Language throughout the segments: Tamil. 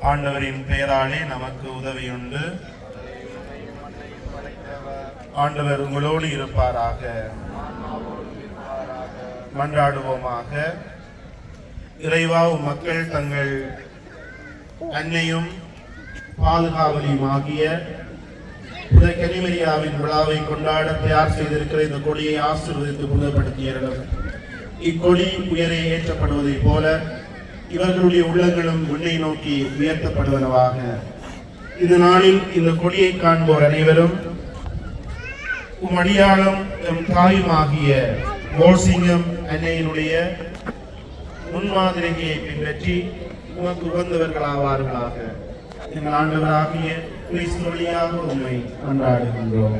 ஆண்டவரின் பெயராலே நமக்கு உதவியுண்டு. ஆண்டவர் உங்களோடு இருப்பாராக. மன்றாடுவோமாக. இறைவா, மக்கள் தங்கள் அன்னையும் பாதுகாவலியுமாகிய புனித கன்னிமரியாவின் விழாவை கொண்டாட தயார் செய்திருக்கிற இந்த கொடியை ஆசீர்வதித்து புனிதப்படுத்தியீர்கள். இக்கொடி உயரே ஏற்றப்படுவதைப் போல இவர்களுடைய உள்ளங்களும் விண்ணை நோக்கி உயர்த்தப்படுவனவாக. இந்த நாளில் இந்த கொடியை காண்போர் அனைவரும் உம்மடியாளும் எம் தாயுமாகிய மோர்சிங்கம் அன்னையினுடைய முன்மாதிரியை பின்பற்றி உமக்கு உகந்தவர்களாவார்களாக. எங்கள் ஆண்டவராகிய கிறிஸ்து வழியாக உம்மை கொண்டாடுகின்றோம்.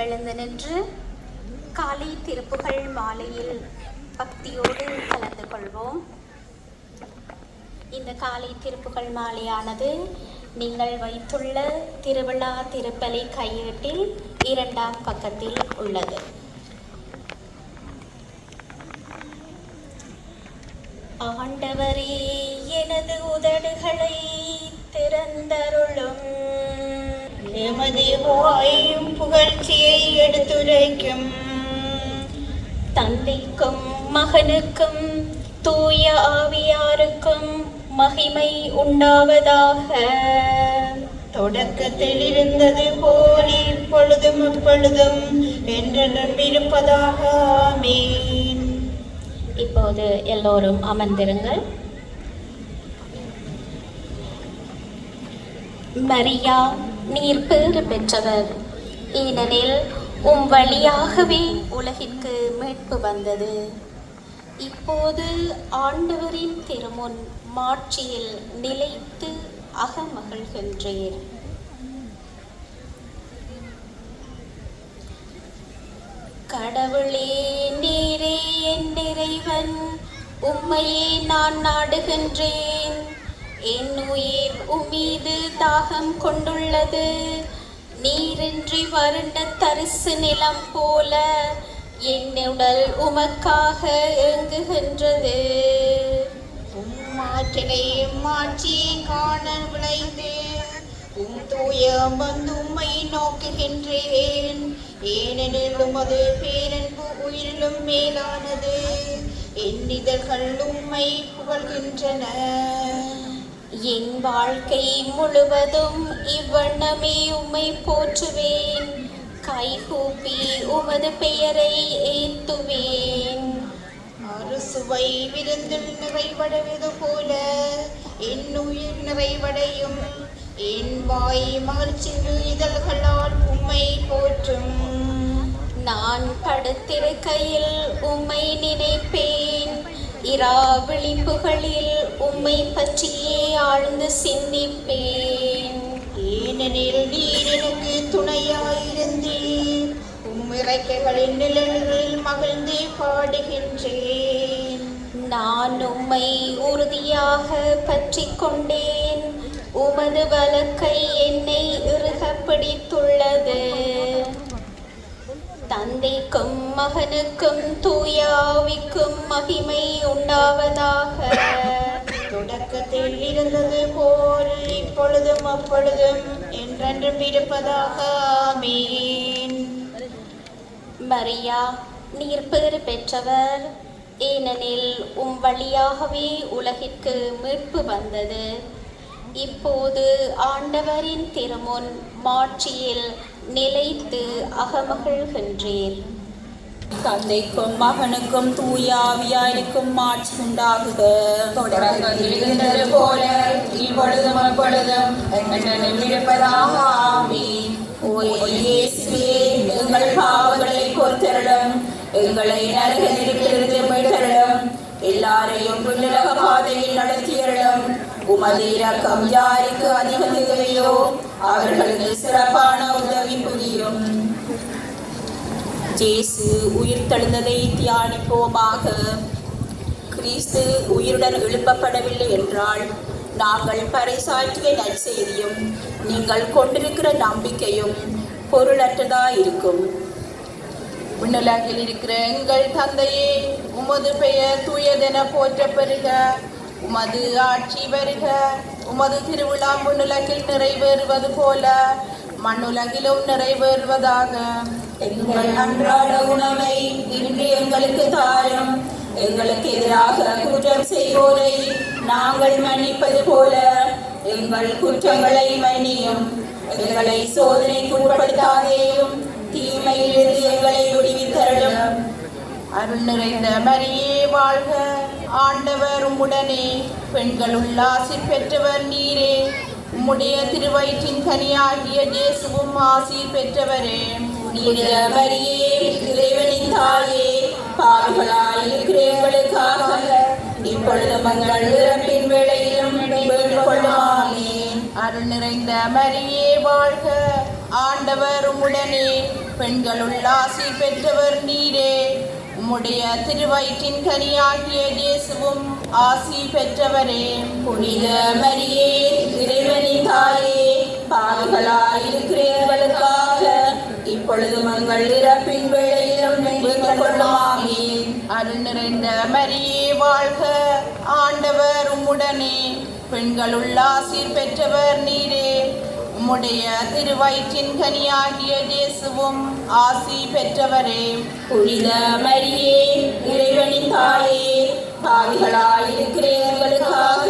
எழுந்து நின்று காலை திருப்புகழ் மாலையில் பக்தியோடு கலந்து கொள்வோம். இந்த காலை திருப்புகழ் மாலையானது நீங்கள் வைத்துள்ள திருவிழா திருப்பலி கையேட்டில் 2ஆம் பக்கத்தில் உள்ளது. ஆண்டவரே, எனது உதடுகளை திறந்தருளும், எமது வாயும் புகழ்ச்சியை எடுத்துரைக்கும். தந்தைக்கும் மகனுக்கும் தூய ஆவியாருக்கும் மகிமை உண்டாவதாக. தொடக்கத்தில் இருந்தது போல் இப்பொழுதும் எப்பொழுதும் என்றென்றும் இருப்பதாக. ஆமீன். இப்போது எல்லோரும் அமர்ந்திருங்கள். மரியா, நீர் பேறு பெற்றவர், ஏனெனில் உம் வழியாகவே உலகிற்கு மீட்பு வந்தது. இப்போது ஆண்டவரின் திருமுன் மாட்சியில் நிலைத்து அகமகிழ்கின்றீர். கடவுளே, நீரே என் இறைவன், உம்மையே நான் நாடுகின்றேன். என் உயிர் உம்மீது தாகம் கொண்டுள்ளது. நீரின்றி வறண்ட தரிசு நிலம் போல என் உடல் உமக்காக ஏங்குகின்றது. உம்மாற்றிலையும் மாட்சியை காண விளைந்து தூய வந்து உம்மை நோக்குகின்றேன். ஏனெனில் உமது பேரன்பு உயிரிலும் மேலானது. என் இதழ்கள் உம்மை புகழ்கின்றன. என் வாழ்க்கை முழுவதும் இவ்வண்ணமே உம்மை போற்றுவேன். கைகூப்பி உமது பெயரை ஏத்துவேன். அறுசுவை விருந்தில் நிறைவடைவது போல என் உயிர் நிறைவடையும். என் வாய் மகிழ்ச்சி இதழ்களால் உம்மை போற்றும். நான் படுத்திருக்கையில் உம்மை நினைப்பேன், இரா விழிப்புகளில் உம்மை பற்றியே ஆழ்ந்து சிந்திப்பேன். ஏனெனில் நீர் எனக்கு துணையாயிருந்தீர், உம் இறக்கைகளின் நிழல்களில் மகிழ்ந்து பாடுகின்றேன். நான் உம்மை உறுதியாக பற்றி கொண்டேன், உமது வலக்கை என்னை இறுக பிடித்துள்ளது. தந்தைக்கும் மகனுக்கும் தூய ஆவிக்கும் மகிமை உண்டாவதாக. தொடக்கத்தில் இருந்தது போல் இப்பொழுதும் அப்பொழுதும் என்றென்றும் இருப்பதாக. ஆமீன். மரியா, நீர் பேறு பெற்றவர், ஏனெனில் உம் வழியாகவே உலகிற்கு மீட்பு வந்தது. இப்போது ஆண்டவரின் திருமுன் மாட்சியில் நிலைத்து அகமகிழ்கின்றீர். தந்தைக்கும் மகனுக்கும் தூய ஆவியாருக்கும் மாட்சி உண்டாகுக. தொடக்கத்தில் இருந்தது போல இப்பொழுதும் அப்பொழுதும் என்றென்றும் இருப்பதாக. ஆமீன். ஓ இயேசுவே, எங்கள் பாவங்களை பொறுத்தருளும், எங்களை நரக நெருப்பிலிருந்து மீட்டருளும், எல்லாரையும் விண்ணுலக பாதையில் நடத்தியருளும். உமது இரக்கம் யாருக்கு அதிக தேவையோ அவர்களுக்கு சிறப்பான உதவி புரியும். இயேசு உயிர்த்தெழுந்ததை தியானிப்போமாக. கிறிஸ்து உயிருடன் எழுப்பப்படவில்லை என்றால் நாங்கள் பறைசாற்றிய நற்செய்தியும் நீங்கள் கொண்டிருக்கிற நம்பிக்கையும் பொருளற்றதாயிருக்கும். விண்ணுலகில் இருக்கிற எங்கள் தந்தையே, உமது பெயர் தூயதென போற்றப் பெறுக. உமது ஆட்சி வருக. உமது திருவிழா விண்ணுலகில் நிறைவேறுவது போல மண்ணுலகிலும் நிறைவேறுவதாக. எங்கள் அன்றாட உணவை இன்று எங்களுக்கு தாரும். எங்களுக்கு எதிராக குற்றம் செய்வோரை நாங்கள் மன்னிப்பது போல எங்கள் குற்றங்களை மன்னியும். எங்களை சோதனைக்கு உட்படுத்தாதேயும், தீமையிலிருந்து எங்களை விடுவித்தருளும். அருள் நிறைந்த மரியே வாழ்க. ஆண்டவர் உம்முடனே, பெண்களுள் ஆசி பெற்றவர் நீரே. உம்முடைய திருவயிற்றின் கனியாகிய இயேசுவும் ஆசி பெற்றவரே. புனித மரியே, இறைவனின் தாயே, பாவிகளாய் இருக்கிற எங்களுக்காக இப்பொழுதும் எங்கள் இறப்பின் வேளையிலும் வேண்டிக் கொள்ளும். ஆமென். அருள் நிறைந்த மரியே வாழ்க. ஆண்டவர் உம்முடனே, பெண்களுள் ஆசி பெற்றவர் நீரே. உம்முடைய திருவயிற்றின் கனியாகிய இயேசுவும் ஆசி பெற்றவரே. புனித மரியே, இறைவனின் தாயே, பாவிகளாய் இருக்கிற எங்களுக்காக இப்பொழுதும் எங்கள் இறப்பின் வேளையிலும் வேண்டிக் கொள்ளும். ஆமென். அருள் நிறைந்த மரியே வாழ்க. ஆண்டவர் உம்முடனே, பெண்களுள் ஆசி பெற்றவர் நீரே. உம்முடைய திருவயிற்றின் கனியாகிய இயேசுவும் ஆசி பெற்றவரே. புனித மரியே, இறைவனின் தாயே, பாவிகளாய் இருக்கிற எங்களுக்காக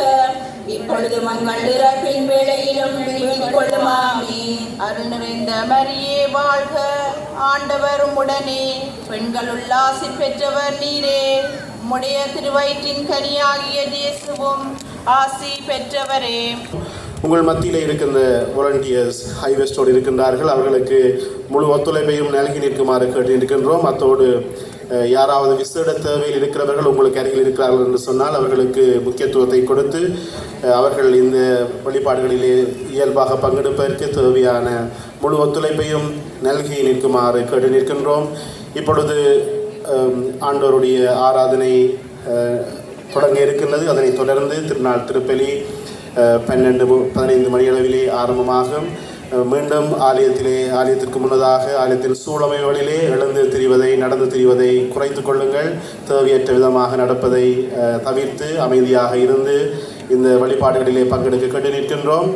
இப்பொழுதும் எங்கள் இறப்பின் வேளையிலும் வேண்டிக் கொள்ளும். ஆமென். அருள் நிறைந்த மரியே வாழ்க. ஆண்டவர் உம்முடனே, பெண்களுள் ஆசி பெற்றவர் நீரே. உம்முடைய திருவயிற்றின் கனியாகிய இயேசுவும் ஆசி பெற்றவரே. உங்கள் மத்தியில் இருக்கின்ற வாலண்டியர்ஸ் ஹைவேஸ்டோடு இருக்கின்றார்கள். அவர்களுக்கு முழு ஒத்துழைப்பையும் நல்கி நிற்குமாறு கேட்டிருக்கின்றோம். அத்தோடு யாராவது விசேட தேவையில் இருக்கிறவர்கள் உங்களுக்கு அருகில் இருக்கிறார்கள் என்று சொன்னால் அவர்களுக்கு முக்கியத்துவத்தை கொடுத்து அவர்கள் இந்த வழிபாடுகளிலே இயல்பாக பங்கெடுப்பதற்கு தேவையான முழு ஒத்துழைப்பையும் நல்கி நிற்குமாறு கேட்டு நிற்கின்றோம். இப்பொழுது ஆண்டவருடைய ஆராதனை தொடங்க இருக்கின்றது. அதனைத் தொடர்ந்து திருநாள் திருப்பலி 12-15 மணியளவிலே ஆரம்பமாகும். மீண்டும் ஆலயத்திற்கு முன்னதாக ஆலயத்தின் சூழமைகளிலே நடந்து திரிவதை குறைத்து கொள்ளுங்கள். தேவையற்ற விதமாக நடப்பதை தவிர்த்து அமைதியாக இருந்து இந்த வழிபாடுகளிலே பங்கெடுக்க கேட்டு நிற்கின்றோம்.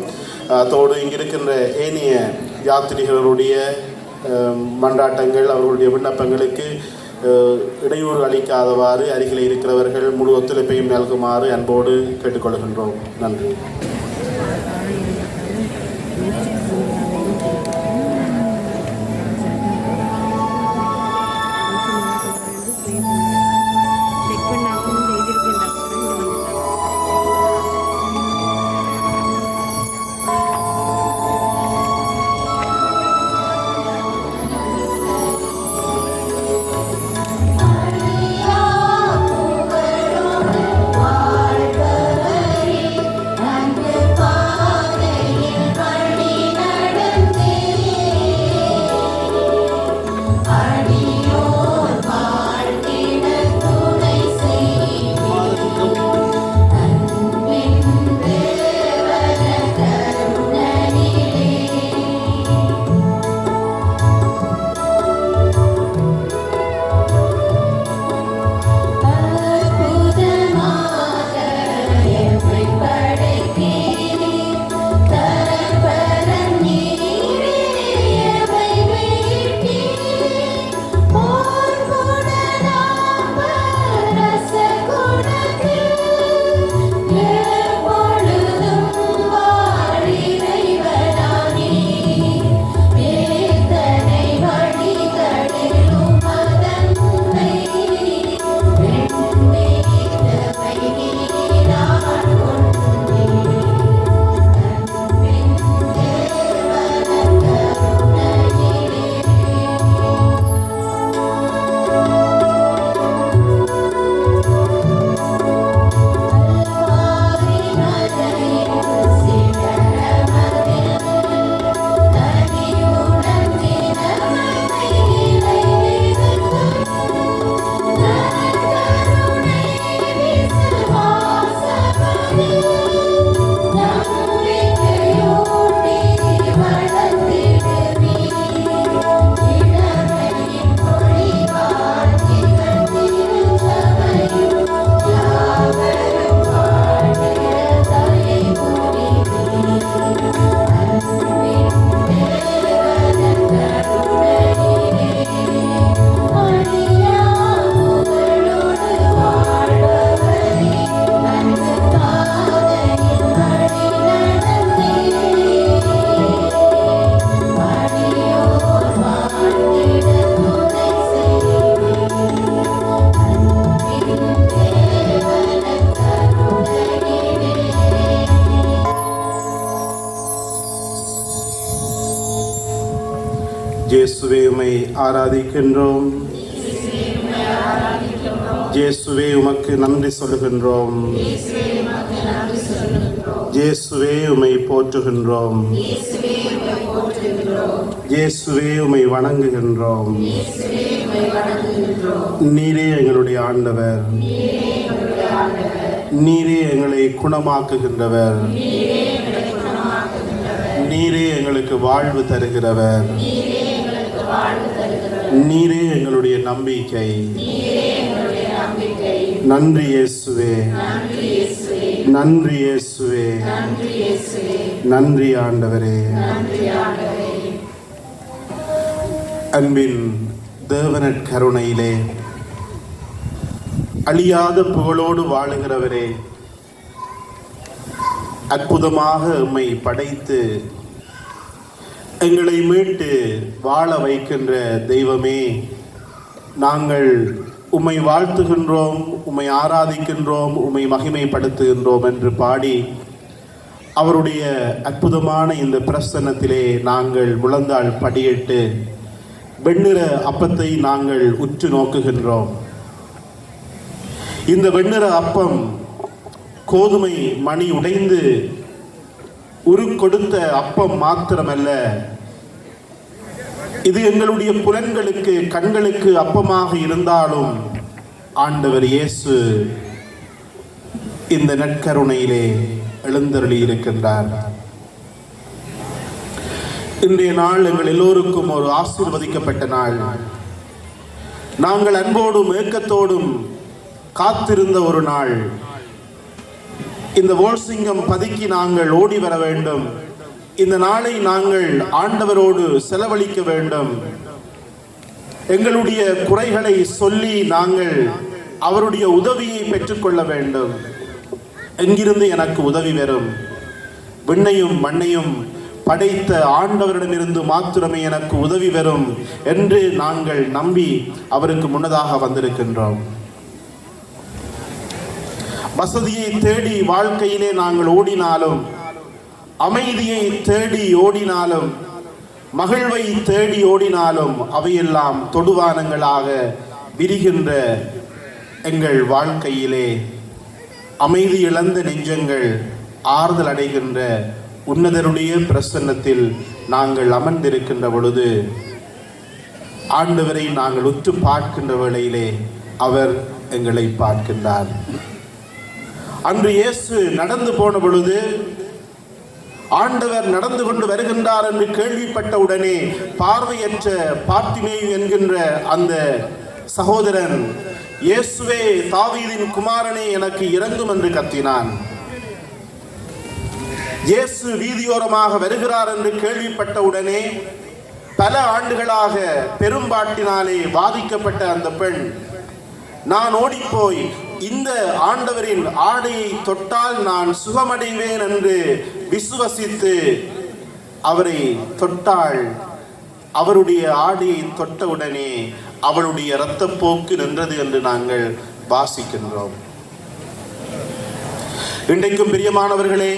அதோடு இங்கிருக்கின்ற ஏனைய யாத்திரிகளுடைய மன்றாட்டங்கள், அவர்களுடைய விண்ணப்பங்களுக்கு இடையூறு அளிக்காதவாறு அருகில் இருக்கிறவர்கள் முழு ஒத்துழைப்பையும் நல்குமாறு அன்போடு கேட்டுக்கொள்கின்றோம். நன்றி. இயேசுவே உம்மை ஆராதிக்கின்றோம். இயேசுவே உமக்கு நன்றி சொல்லுகின்றோம். இயேசுவே உம்மை போற்றுகின்றோம். இயேசுவே உம்மை வணங்குகின்றோம். நீரே எங்களுடைய ஆண்டவர். நீரே எங்களை குணமாக்குகின்றவர். நீரே எங்களுக்கு வாழ்வு தருகிறவர். நீரே எங்களுடைய நம்பிக்கை. நன்றி இயேசுவே. நன்றி இயேசுவே. நன்றி ஆண்டவரே. அன்பின் தேவனற் கருணையிலே அழியாத புகழோடு வாழுகிறவரே, அற்புதமாக எம்மை படைத்து எங்களை மீட்டு வாழ வைக்கின்ற தெய்வமே, நாங்கள் உம்மை வாழ்த்துகின்றோம், உம்மை ஆராதிக்கின்றோம், உம்மை மகிமைப்படுத்துகின்றோம் என்று பாடி அவருடைய அற்புதமான இந்த பிரசன்னத்திலே நாங்கள் முழந்தாள் படியிட்டு வெண்ணிற அப்பத்தை நாங்கள் உற்று நோக்குகின்றோம். இந்த வெண்ணிற அப்பம் கோதுமை மணி உடைந்து உருக்கொடுத்த அப்பம் மாத்திரமல்ல, இது எங்களுடைய புலன்களுக்கு கண்களுக்கு அப்பமாக இருந்தாலும் ஆண்டவர் இயேசு இந்த நற்கருணையிலே எழுந்தருளி இருக்கின்றார். இன்றைய நாள் எங்கள் எல்லோருக்கும் ஒரு ஆசீர்வதிக்கப்பட்ட நாள். நாங்கள் அன்போடும் ஏக்கத்தோடும் காத்திருந்த ஒரு நாள். இந்த வோல்சிங்கம் பதிக்கு நாங்கள் ஓடி வர வேண்டும். இந்த நாளை நாங்கள் ஆண்டவரோடு செலவழிக்க வேண்டும். எங்களுடைய குறைகளை சொல்லி நாங்கள் அவருடைய உதவியை பெற்றுக்கொள்ள வேண்டும். எங்கிருந்து எனக்கு உதவி வரும்? விண்ணையும் மண்ணையும் படைத்த ஆண்டவரிடமிருந்து மாத்திரமே எனக்கு உதவி வரும் என்று நாங்கள் நம்பி அவருக்கு முன்னதாக வந்திருக்கின்றோம். வசதியை தேடி வாழ்க்கையிலே நாங்கள் ஓடினாலும், அமைதியை தேடி ஓடினாலும், மகிழ்வை தேடி ஓடினாலும் அவையெல்லாம் தொடுவானங்களாக விரிகின்ற எங்கள் வாழ்க்கையிலே அமைதி இழந்த நெஞ்சங்கள் ஆறுதல் அடைகின்ற உன்னதருடைய பிரசன்னத்தில் நாங்கள் அமர்ந்திருக்கின்ற பொழுது ஆண்டவரை நாங்கள் உற்று பார்க்கின்ற வேளையிலே அவர் எங்களை பார்க்கின்றார். அன்று இயேசு நடந்து போன பொழுது ஆண்டவர் நடந்து கொண்டு வருகின்றார் என்று கேள்விப்பட்ட உடனே பார்வையற்ற பார்த்திமேயு என்கின்ற அந்த சகோதரன், இயேசுவே தாவீதின் குமாரனே எனக்கு இரங்கும் என்று கத்தினான். இயேசு வீதியோரமாக வருகிறார் என்று கேள்விப்பட்ட உடனே பல ஆண்டுகளாக பெரும்பாட்டினாலே பாதிக்கப்பட்ட அந்த பெண், நான் ஓடிப்போய் இந்த ஆண்டவரின் ஆடையை தொட்டால் நான் சுகமடைவேன் என்று விசுவசித்து அவரை தொட்டாள். அவருடைய ஆடையை தொட்டவுடனே அவளுடைய இரத்தப்போக்கு நின்றது என்று நாங்கள் வாசிக்கின்றோம். இன்றைக்கும் பிரியமானவர்களே,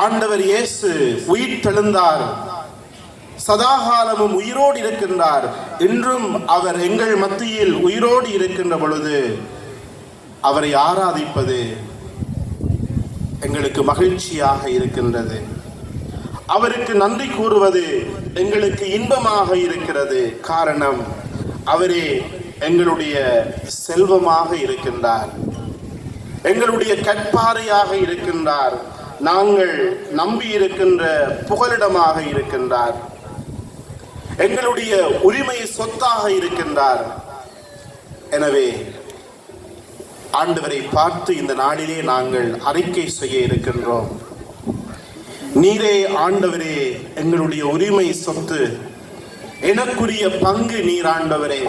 ஆண்டவர் இயேசு உயிர் தெழுந்தார். சதாகாலமும் உயிரோடு இருக்கின்றார். இன்றும் அவர் எங்கள் மத்தியில் உயிரோடு இருக்கின்ற பொழுது அவரை ஆராதிப்பது எங்களுக்கு மகிழ்ச்சியாக இருக்கின்றது. அவருக்கு நன்றி கூறுவது எங்களுக்கு இன்பமாக இருக்கிறது. காரணம், அவரே எங்களுடைய செல்வமாக இருக்கின்றார், எங்களுடைய கற்பாறையாக இருக்கின்றார், நாங்கள் நம்பி இருக்கின்ற புகலிடமாக இருக்கின்றார், எங்களுடைய உரிமை சொத்தாக இருக்கின்றார். எனவே ஆண்டவரை பார்த்து இந்த நாளிலே நாங்கள் அறிக்கை செய்ய இருக்கின்றோம். நீரே ஆண்டவரே எங்களுடைய உரிமை சொத்து, எனக்குரிய பங்கு நீர் ஆண்டவரே,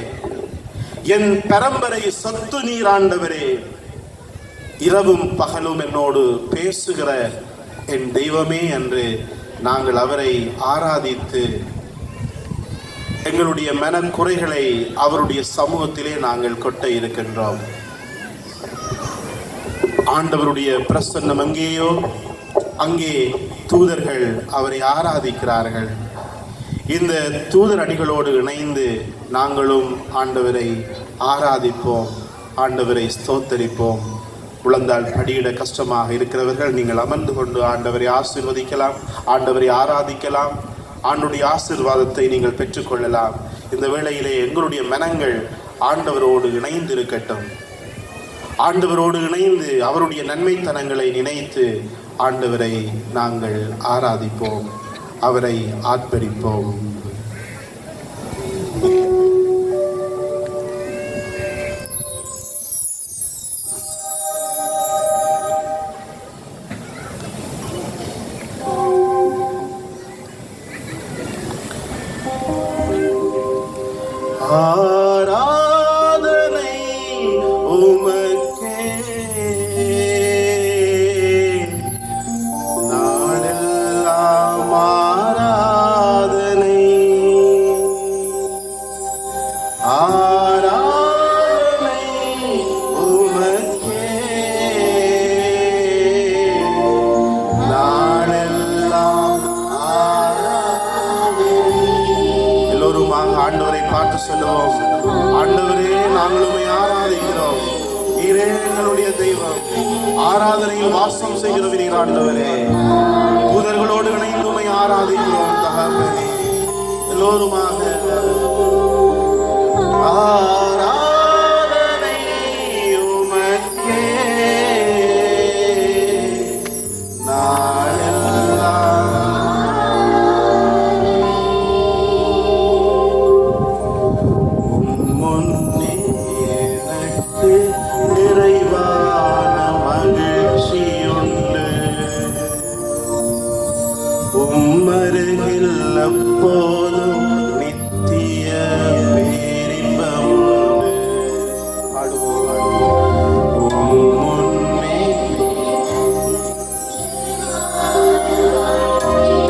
என் பரம்பரை சொத்து நீர் ஆண்டவரே. இரவும் பகலும் என்னோடு பேசுகிற என் தெய்வமே என்று நாங்கள் அவரை ஆராதித்து எங்களுடைய மனக்குறைகளை அவருடைய சமூகத்திலே நாங்கள் கொட்ட இருக்கின்றோம். ஆண்டவருடைய பிரசன்னம் எங்கேயோ அங்கே தூதர்கள் அவரை ஆராதிக்கிறார்கள். இந்த தூதர் அணிகளோடு இணைந்து நாங்களும் ஆண்டவரை ஆராதிப்போம், ஆண்டவரை ஸ்தோத்தரிப்போம். உழந்தால் படியிட கஷ்டமாக இருக்கிறவர்கள் நீங்கள் அமர்ந்து கொண்டு ஆண்டவரை ஆசீர்வதிக்கலாம், ஆண்டவரை ஆராதிக்கலாம், ஆண்டுடைய ஆசீர்வாதத்தை நீங்கள் பெற்றுக்கொள்ளலாம். இந்த வேளையிலே எங்களுடைய மனங்கள் ஆண்டவரோடு இணைந்து இருக்கட்டும். ஆண்டவரோடு இணைந்து அவருடைய நன்மைத்தனங்களை நினைத்து ஆண்டவரை நாங்கள் ஆராதிப்போம், அவரை ஆர்ப்பரிப்போம். ஆராதனை உமக்கே நாளெல்லாம் ஆராதனை, ஆராதனை உமக்கே நாளெல்லாம் ஆராதனை. எல்லோருமாக ஆண்டவரை பார்த்து சொல்லுவோம், ஆண்டவரே நாங்கள் உம்மை ஆராதிக்கிறோம், நீரே எங்களுடைய தெய்வம், ஆராதனையில் வாசம் செய்கிறவரீர் ஆண்டவரே. தூதர்களோடு இணைந்து உம்மை ஆராதிக்கிறோம் தகப்பனே. எல்லோருமாக ஆராதனை உமக்கே நாளெல்லாம். முன்னே எனக்கு நிறைவான மகிழ்ச்சியுண்டு, உம்மருகில் அப்போதும் நித்திய பேரின்பமுண்டு. முன்னே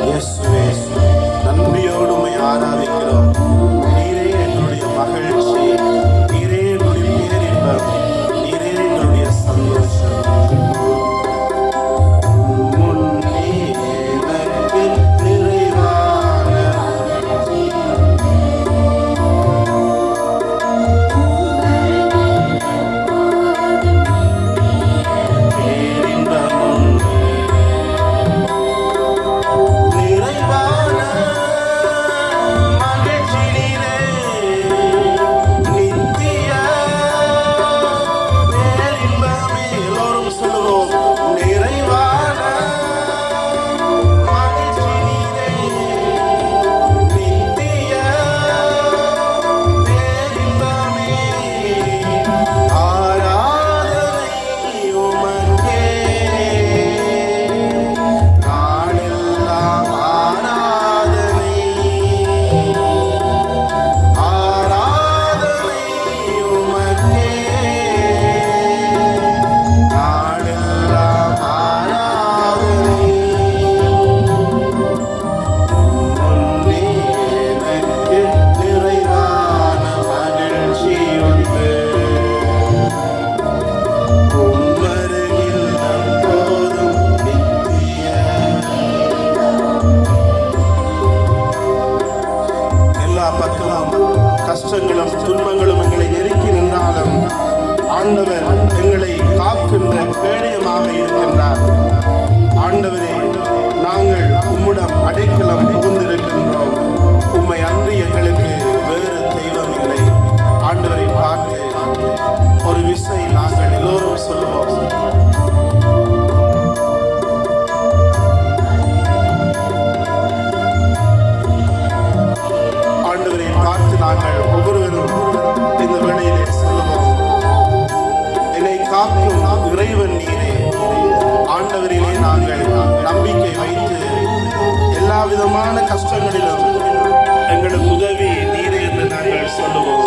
இயேசுவே நன்றியோடு உம்மை ஆராதிக்கிறோம். நீரே என்னுடைய மகிழ்ச்சி, நீரே என்னுடைய பேரின்பம், நீரே எங்களுடைய சந்தோஷம். முன்னே எனக்கு நிறைவான பேரின்பமுண்டு, நிறைவான மகிழ்ச்சி நீரே, நித்திய பேரின்பமே. எல்லோரும் சொல்லுவோம், நிறைவான மகிழ்ச்சி நீரே, நித்திய பேரின்பமே. ஆராதனை உமக்கே நாளெல்லாம் ஆராதனை, ஆராதனை உமக்கே நாளெல்லாம் ஆராதனை. முன்னே எனக்கு நிறைவான மகிழ்ச்சியுண்டு, உம்மருகில் அப்போதும் நித்திய. எல்லா பக்கமும் கஷ்டங்களும் துன்பங்களும் எங்களை நெருக்கி நின்றாலும் ஆண்டவர் எங்களை காக்கின்ற கேடயமாக இருக்கின்றார். ஆண்டவரே, நாங்கள் உம்முடம் அடைக்கலம் புகுந்திருக்கின்றோம், உம்மை அன்றி எங்களுக்கு வேறு தெய்வம் இல்லை. ஆண்டவரை பார்த்து ஒரு விசை நாங்கள் எல்லோரும் சொல்லுவோம், ஆண்டவரை பார்த்து நாங்கள் ஒவ்வொருவரும் இந்த வேளையிலே சொல்லுவோம், என்னை காக்கும் இறைவன் நீரே. ஆண்டவரிலே நாங்கள் நம்பிக்கை வைத்து எல்லா விதமான கஷ்டங்களிலும் எங்களுக்கு உதவி நீரே என்று நாங்கள் சொல்லுவோம்.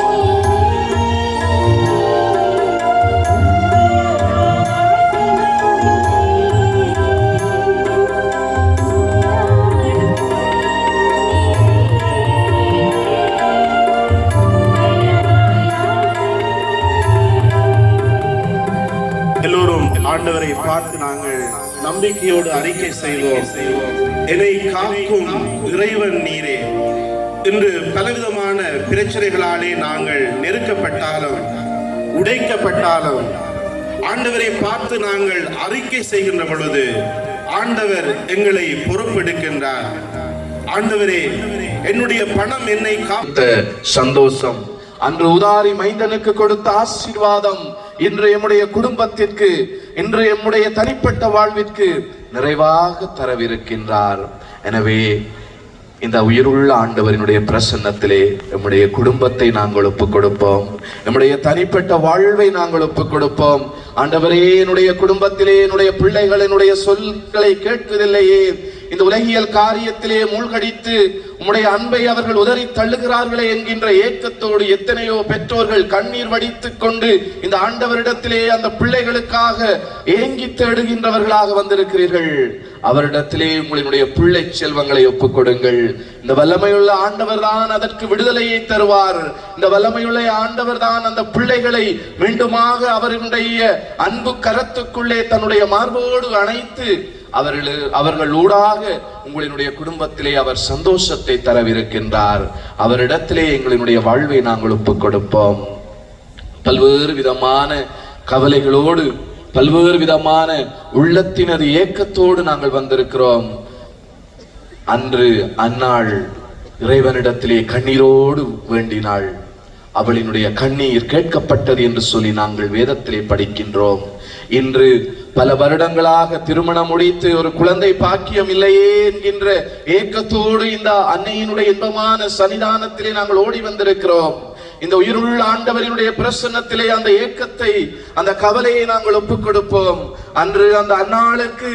எல்லோரும் ஆண்டவரை பார்த்து நாங்கள் நம்பிக்கையோடு அறிக்கை செய்வோம், என்னை காக்கும் இறைவன் நீரே. இன்று பலவிதமான பிரச்சனைகளாலே நாங்கள் நெருக்கப்பட்டாலும் உடைக்கப்பட்டாலும் ஆண்டவரை பார்த்து நாங்கள் அறிக்கை செய்கின்ற பொழுது ஆண்டவர் எங்களை பொறுப்பெடுக்கின்றார். ஆண்டவரே, என்னுடைய பணம் என்னை காத்த சந்தோஷம், அன்று உதாரி மைந்தனுக்கு கொடுத்த ஆசீர்வாதம் இன்று எம்முடைய குடும்பத்திற்கு, இன்று எம்முடைய தனிப்பட்ட வாழ்விற்கு நிறைவாக தரவிருக்கின்றார். எனவே இந்த உயிருள்ள ஆண்டவரினுடைய பிரசன்னத்திலே நம்முடைய குடும்பத்தை நாங்கள் ஒப்புக் கொடுப்போம், நம்முடைய தனிப்பட்ட வாழ்வை நாங்கள் ஒப்புக் கொடுப்போம். ஆண்டவரே, என்னுடைய குடும்பத்திலே என்னுடைய பிள்ளைகள் என்னுடைய சொல்களை கேட்கவில்லையே, இந்த உலகியல் காரியத்திலே மூழ்கடித்து உம்முடைய அன்பை அவர்கள் உதறி தள்ளுகிறார்களே என்கின்ற ஏக்கத்தோடு எத்தனையோ பெற்றோர்கள் கண்ணீர் வடித்துக் கொண்டு இந்த ஆண்டவரிடத்திலே அந்த பிள்ளைகளுக்காக ஏங்கி தேடுகின்றவர்களாக வந்திருக்கிறீர்கள். அவரிடத்திலே உங்களினுடைய பிள்ளை செல்வங்களை ஒப்புக் கொடுங்கள். இந்த வல்லமையுள்ள ஆண்டவர் தான் அதற்கு விடுதலையை தருவார். இந்த வல்லமையுள்ள ஆண்டவர் தான் அந்த பிள்ளைகளை மீண்டுமாக அவர்களுடைய அன்பு கரத்துக்குள்ளே தன்னுடைய மார்போடு அணைத்து அவர்கள் ஊடாக உங்களினுடைய குடும்பத்திலே அவர் சந்தோஷத்தை தரவிருக்கின்றார். அவரிடத்திலே எங்களினுடைய வாழ்வை நாங்கள் ஒப்புக் கொடுப்போம். பல்வேறு விதமான கவலைகளோடு, பல்வேறு விதமான உள்ளத்தினது ஏக்கத்தோடு நாங்கள் வந்திருக்கிறோம். அன்று அன்னாள் இறைவனிடத்திலே கண்ணீரோடு வேண்டினாள். அவளினுடைய கண்ணீர் கேட்கப்பட்டது என்று சொல்லி நாங்கள் வேதத்திலே படிக்கின்றோம். இன்று பல வருடங்களாக திருமணம் முடித்து ஒரு குழந்தை பாக்கியம் இல்லையே என்கின்ற ஏக்கத்தோடு இந்த அன்னையினுடைய இன்பமான சன்னிதானத்திலே நாங்கள் ஓடி வந்திருக்கிறோம். இந்த உயிருள்ள ஆண்டவரினுடைய பிரசன்னத்திலே அந்த ஏக்கத்தை, அந்த கவலையை நாங்கள் ஒப்புக் கொடுப்போம். அன்று அந்த அன்னாளுக்கு,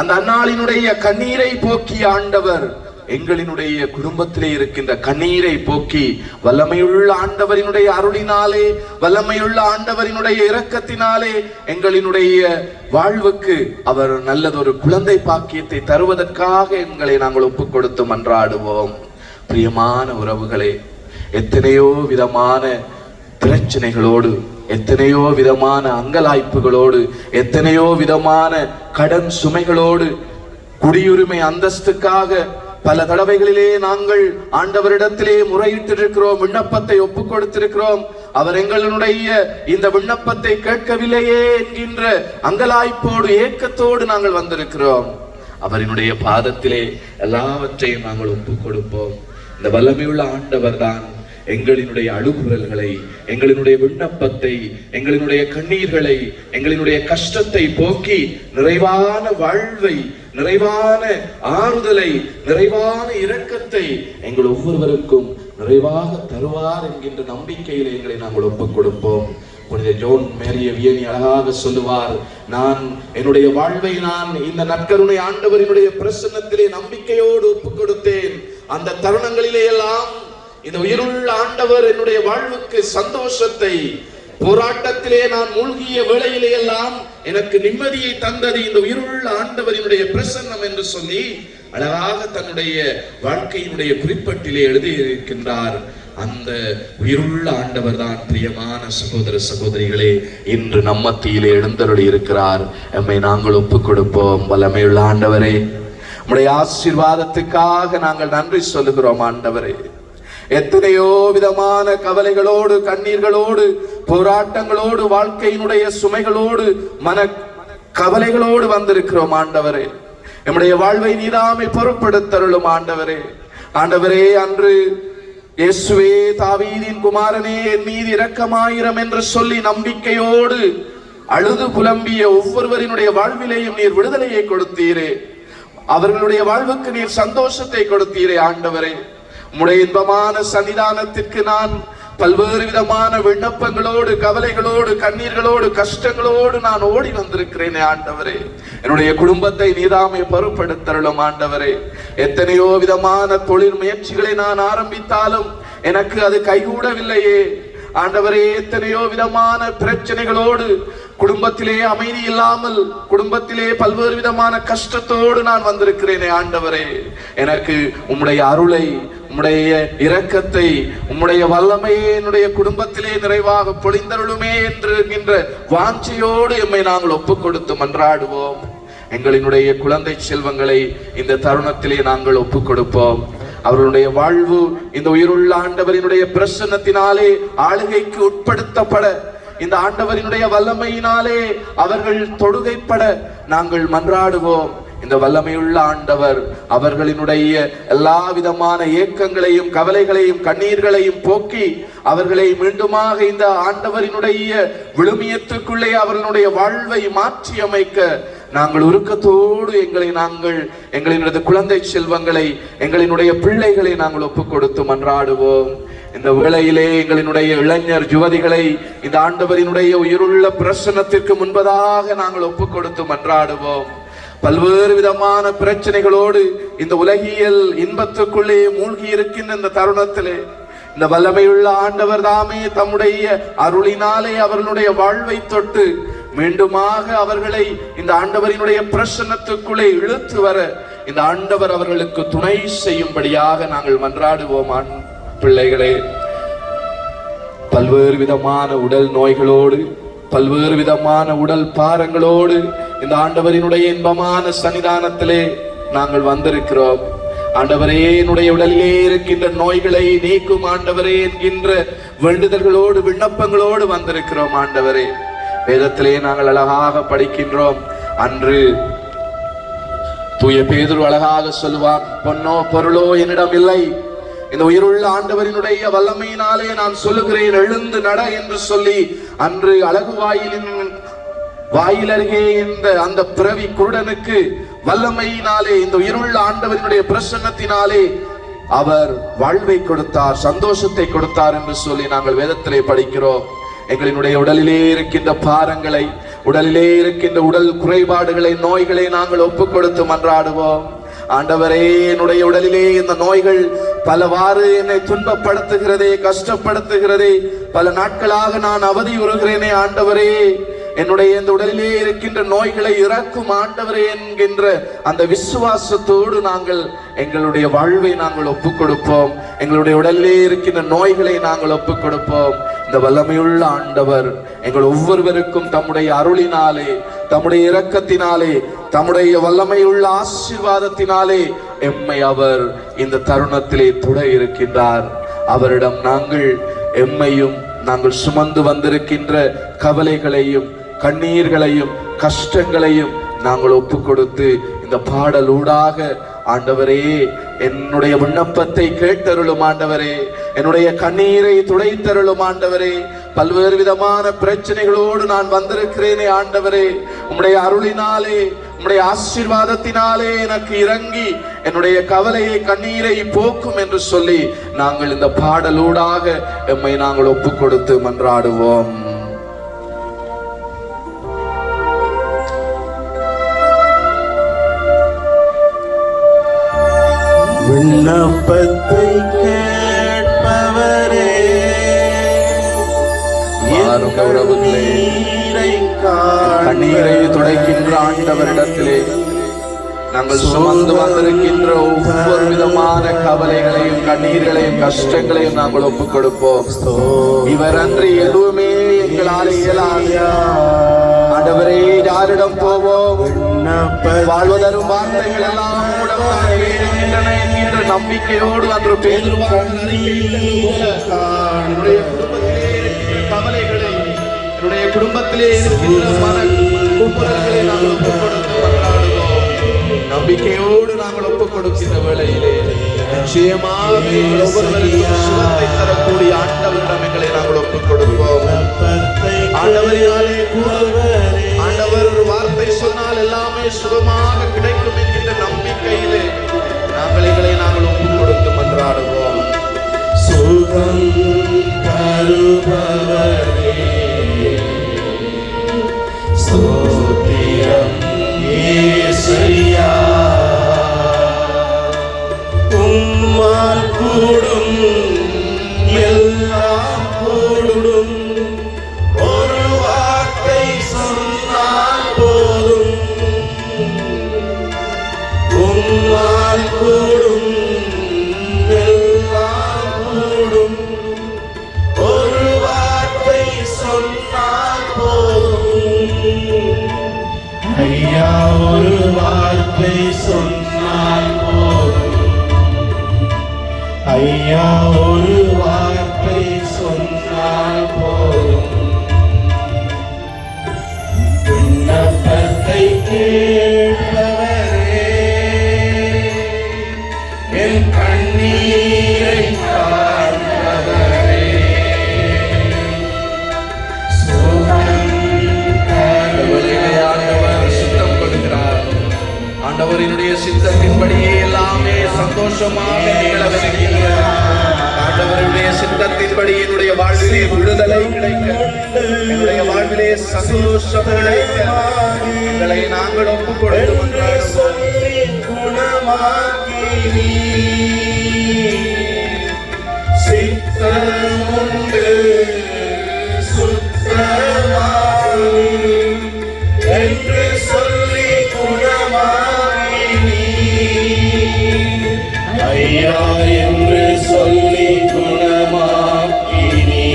அந்த அன்னாளினுடைய கண்ணீரை போக்கிய ஆண்டவர் எங்களினுடைய குடும்பத்திலே இருக்கின்ற கண்ணீரை போக்கி வல்லமையுள்ள ஆண்டவரினுடைய அருளினாலே, வல்லமையுள்ள ஆண்டவரினுடைய இரக்கத்தினாலே எங்களினுடைய வாழ்வுக்கு அவர் நல்லதொரு குழந்தை பாக்கியத்தை தருவதற்காக எங்களை நாங்கள் ஒப்புக் கொடுத்து மன்றாடுவோம். பிரியமான உறவுகளே, எத்தனையோ விதமான பிரச்சனைகளோடு, எத்தனையோ விதமான அங்கலாய்ப்புகளோடு, எத்தனையோ விதமான கடன் சுமைகளோடு, குடியுரிமை அந்தஸ்துக்காக பல தடவைகளிலே நாங்கள் ஆண்டவரிடத்திலே முறையிட்டிருக்கிறோம், விண்ணப்பத்தை ஒப்புக் கொடுத்திருக்கிறோம். அவர் எங்களுடைய இந்த விண்ணப்பத்தை கேட்கவில்லையே என்கின்ற அங்கலாய்ப்போடு ஏக்கத்தோடு நாங்கள் வந்திருக்கிறோம். அவரினுடைய பாதத்திலே எல்லாவற்றையும் நாங்கள் ஒப்புக் கொடுப்போம். இந்த வல்லமையுள்ள ஆண்டவர் தான் எங்களினுடைய அழுகுரல்களை, எங்களினுடைய விண்ணப்பத்தை, எங்களினுடைய கண்ணீர்களை, எங்களினுடைய கஷ்டத்தை போக்கி நிறைவான வாழ்வை, நிறைவான ஆறுதலை, நிறைவான இரக்கத்தை எங்கள் ஒவ்வொருவருக்கும் நிறைவாக தருவார் என்கின்ற நம்பிக்கையில் எங்களை நாங்கள் ஒப்புக் கொடுப்போம். புனித ஜோன் மேரிய வியனி அழகாக சொல்லுவார், நான் என்னுடைய வாழ்வை நான் இந்த நற்கருணை ஆண்டவரினுடைய பிரசன்னத்திலே நம்பிக்கையோடு ஒப்புக் கொடுத்தேன். அந்த தருணங்களிலே எல்லாம் இந்த உயிருள்ள ஆண்டவர் என்னுடைய வாழ்வுக்கு சந்தோஷத்தை, போராட்டத்திலே நான் மூழ்கிய வேளையிலே எல்லாம் எனக்கு நிம்மதியை தந்தது இந்த உயிருள்ள ஆண்டவரினுடைய பிரசன்னம் என்று சொல்லி அழகாக தன்னுடைய வாழ்க்கையினுடைய குறிப்பட்டிலே எழுதியிருக்கின்றார். அந்த உயிருள்ள ஆண்டவர் தான் பிரியமான சகோதர சகோதரிகளே இன்று நம் மத்தியிலே எழுந்தருளி இருக்கிறார். எம்மை நாங்கள் ஒப்புக் கொடுப்போம். வல்லமையுள்ள ஆண்டவரே, உம்முடைய ஆசீர்வாதத்துக்காக நாங்கள் நன்றி சொல்லுகிறோம். ஆண்டவரே, எத்தனையோ விதமான கவலைகளோடு, கண்ணீர்களோடு, போராட்டங்களோடு, வாழ்க்கையினுடைய சுமைகளோடு, மன கவலைகளோடு வந்திருக்கிறோம். ஆண்டவரே, நம்முடைய வாழ்வை நீதாமை பொறுப்படுத்தருளும். ஆண்டவரே, ஆண்டவரே, அன்று இயேசுவே தாவீதின் குமாரனே என் மீது இரக்கமாயிரம் என்று சொல்லி நம்பிக்கையோடு அழுது புலம்பிய ஒவ்வொருவரினுடைய வாழ்விலேயும் நீர் விடுதலையை கொடுத்தீரே, அவர்களுடைய வாழ்வுக்கு நீர் சந்தோஷத்தை கொடுத்தீரே. ஆண்டவரே, உம்முடைய இன்பமான சன்னிதானத்திற்கு நான் பல்வேறு விதமான விண்ணப்பங்களோடு, கவலைகளோடு, கண்ணீர்களோடு, கஷ்டங்களோடு நான் ஓடி வந்திருக்கிறேனே. ஆண்டவரே, என்னுடைய குடும்பத்தை நீதாமை பொறுப்படுத்தருளும். ஆண்டவரே, எத்தனையோ விதமான தொழில் முயற்சிகளை நான் ஆரம்பித்தாலும் எனக்கு அது கைகூடவில்லையே. ஆண்டவரே, எத்தனையோ விதமான பிரச்சனைகளோடு, குடும்பத்திலே அமைதி இல்லாமல், குடும்பத்திலே பல்வேறு விதமான கஷ்டத்தோடு நான் வந்திருக்கிறேனே. ஆண்டவரே, எனக்கு உம்முடைய அருளை, உம்முடைய இரக்கத்தை, உம்முடைய வல்லமையை என்னுடைய குடும்பத்திலே நிறைவாக பொழிந்தருளுமே என்கின்ற வாஞ்சையோடு எம்மை நாங்கள் ஒப்புக் கொடுத்து மன்றாடுவோம். எங்களினுடைய குழந்தை செல்வங்களை இந்த தருணத்திலே நாங்கள் ஒப்புக் கொடுப்போம். அவர்களுடைய வாழ்வு இந்த உயிருள்ள ஆண்டவரினுடைய பிரசன்னத்தினாலே ஆளுகைக்கு உட்படுத்தப்பட, இந்த ஆண்டவரினுடைய வல்லமையினாலே அவர்கள் தொடுகைப்பட நாங்கள் மன்றாடுவோம். இந்த வல்லமையுள்ள ஆண்டவர் அவர்களினுடைய எல்லா விதமான ஏக்கங்களையும் கவலைகளையும் கண்ணீர்களையும் போக்கி அவர்களை மீண்டுமாக இந்த ஆண்டவரினுடைய விழுமியத்துக்குள்ளே அவர்களுடைய வாழ்வை மாற்றி அமைக்க நாங்கள் உருக்கத்தோடு எங்களினது குழந்தை செல்வங்களை, எங்களினுடைய பிள்ளைகளை நாங்கள் ஒப்புக் கொடுத்து மன்றாடுவோம். இந்த வேளையிலே எங்களினுடைய இளைஞர் யுவதிகளை இந்த ஆண்டவரினுடைய உயிருள்ள பிரசன்னத்திற்கு முன்பதாக நாங்கள் ஒப்புக் கொடுத்து மன்றாடுவோம். பல்வேறு விதமான பிரச்சனைகளோடு இந்த உலகியல் இன்பத்துக்குள்ளே மூழ்கி இருக்கின்ற இந்த தருணத்திலே இந்த வல்லமையுள்ள ஆண்டவர் தாமே தம்முடைய அருளினாலே அவர்களுடைய வாழ்வை தொட்டு மீண்டுமாக அவர்களை இந்த ஆண்டவரினுடைய பிரசன்னத்துக்குள்ளே இழுத்து வர இந்த ஆண்டவர் அவர்களுக்கு துணை செய்யும்படியாக நாங்கள் மன்றாடுவோம். பிள்ளைகளே, பல்வேறு விதமான உடல் நோய்களோடு, பல்வேறு விதமான உடல் பாரங்களோடு இந்த ஆண்டவரினுடைய இன்பமான சன்னிதானத்திலே நாங்கள் வந்திருக்கிறோம். ஆண்டவரே, என்னுடைய உடலிலே இருக்கின்ற நோய்களை நீக்கும் ஆண்டவரே என்கின்ற வேண்டுதல்களோடு விண்ணப்பங்களோடு வந்திருக்கிறோம். ஆண்டவரே, வேதத்திலே நாங்கள் அழகாக படிக்கின்றோம். அன்று தூய பேதுரு அழகாக சொல்லுவார், பொன்னோ பொருளோ என்னிடம் இல்லை, இந்த உயிருள்ள ஆண்டவரினுடைய வல்லமையினாலே நான் சொல்லுகிறேன், எழுந்து நட என்று சொல்லி அன்று அழகு வாயில் அருகே இந்த அந்த பிறவி குருடனுக்கு வல்லமையினாலே இந்த உயிருள்ள ஆண்டவரினுடைய பிரசன்னத்தினாலே அவர் வாழ்வை கொடுத்தார், சந்தோஷத்தை கொடுத்தார் என்று சொல்லி நாங்கள் வேதத்திலே படிக்கிறோம். எங்களினுடைய உடலிலே இருக்கின்ற பாரங்களை, உடலிலே இருக்கின்ற உடல் குறைபாடுகளை, நோய்களை நாங்கள் ஒப்புக் கொடுத்து மன்றாடுவோம். ஆண்டவரே, என்னுடைய உடலிலே இந்த நோய்கள் பலவாறு என்னை துன்பப்படுத்துகிறதே, கஷ்டப்படுத்துகிறதே, பல நாட்களாக நான் அவதியுறுகிறேனே. ஆண்டவரே, என்னுடைய இந்த உடலிலே இருக்கின்ற நோய்களை இறக்கும் ஆண்டவரே என்கின்ற அந்த விசுவாசத்தோடு நாங்கள் எங்களுடைய வாழ்வை நாங்கள் ஒப்புக் கொடுப்போம். எங்களுடைய உடலிலே இருக்கின்ற நோய்களை நாங்கள் ஒப்புக் கொடுப்போம். இந்த வல்லமையுள்ள ஆண்டவர் எங்கள் ஒவ்வொருவருக்கும் தம்முடைய அருளினாலே, தம்முடைய இரக்கத்தினாலே, தம்முடைய வல்லமையுள்ள ஆசீர்வாதத்தினாலே எம்மை அவர் இந்த தருணத்திலே தொட இருக்கின்றார். அவரிடம் நாங்கள் எம்மையும் நாங்கள் சுமந்து வந்திருக்கின்ற கவலைகளையும் கண்ணீர்களையும் கஷ்டங்களையும் நாங்கள் ஒப்புக் கொடுத்து இந்த பாடலூடாக, ஆண்டவரே, என்னுடைய விண்ணப்பத்தை கேட்டருளும் ஆண்டவரே, என்னுடைய கண்ணீரை துடைத்தருளும் ஆண்டவரே, பல்வேறு விதமான பிரச்சனைகளோடு நான் வந்திருக்கிறேனே ஆண்டவரே, உம்முடைய அருளினாலே, உம்முடைய ஆசீர்வாதத்தினாலே எனக்கு இறங்கி என்னுடைய கவலையை கண்ணீரை போக்கும் என்று சொல்லி நாங்கள் இந்த பாடலூடாக எம்மை நாங்கள் ஒப்புக் கொடுத்து மன்றாடுவோம். விண்ணப்பத்தை கேட்பவரே, கண்ணீரை துடைக்கின்ற ஆண்டவரிடத்திலே நாங்கள் சுமந்து வந்திருக்கின்ற ஒவ்வொரு விதமான கவலைகளையும் கண்ணீர்களையும் கஷ்டங்களையும் நாங்கள் ஒப்புக் கொடுப்போம். இவர் அன்று எதுவுமே எங்களால் இயலாது. ஆண்டவரே, யாரிடம் போவோம்? வாழ்வதரும் வார்த்தைகள் எல்லாம் இருக்கின்றன என்கின்ற நம்பிக்கையோடு அன்று கவலைகளை, என்னுடைய குடும்பத்திலே இருக்கின்ற மன கூப்புரல்களை நாங்கள் ஒப்புக் கொடுத்து கொண்டாடுவோம். நம்பிக்கையோடு நாங்கள் ஒப்புக் கொடுக்கின்ற வேளையிலே நிச்சயமாக ஒவ்வொருவருக்கும் சுகத்தை தரக்கூடிய ஆண்டவரிடம் எங்களை நாங்கள் ஒப்புக் கொடுப்போம். ஆண்டவரினாலே ஆண்டவர் ஒரு வார்த்தை சொன்னால் எல்லாமே சுகமாக கிடைக்கும் என்கின்ற நம்பிக்கையிலே நாங்கள் ஒப்புக் கொடுத்து மன்றாடுவோம். சுகம் தருபவரே, ஸ்தோத்திரம் இயேசுயா, உம்மால் கூடும் எல்லாம் கூடும், ஒரு வார்த்தை சொன்னால் போதும், உம்மால் கூடும் எல்லாம் கூடும், ஒரு வார்த்தை சொன்னால் போதும். ஐயா, ஒரு வார்த்தை சொன்னால் போதும், ஐயா ஒரு வார்த்தை சொன்னால் போதும், விண்ணப்பத்தை கேட்பவரே, என் கண்ணீரை காண்பவரே, சித்தம் கொடுக்கிறார். ஆண்டவரினுடைய சித்தத்தின்படியே எல்லாமே சந்தோஷமாக நிகழவிருக்கிறது. ஆண்டவருடைய சித்தத்தின்படி என்னுடைய வாழ்விலே விடுதலை கிடைக்க, என்னுடைய வாழ்விலே சந்தோஷம் கிடைக்க எங்களை நாங்கள் ஒப்புக் கொடுத்து சொல்லி குணமாக்கி சித்தமுண்டு சுத்தமாகு என்று சொல்லி குணமாக்கி ஐயா என்று சொல்லி குணமாக்கினீ,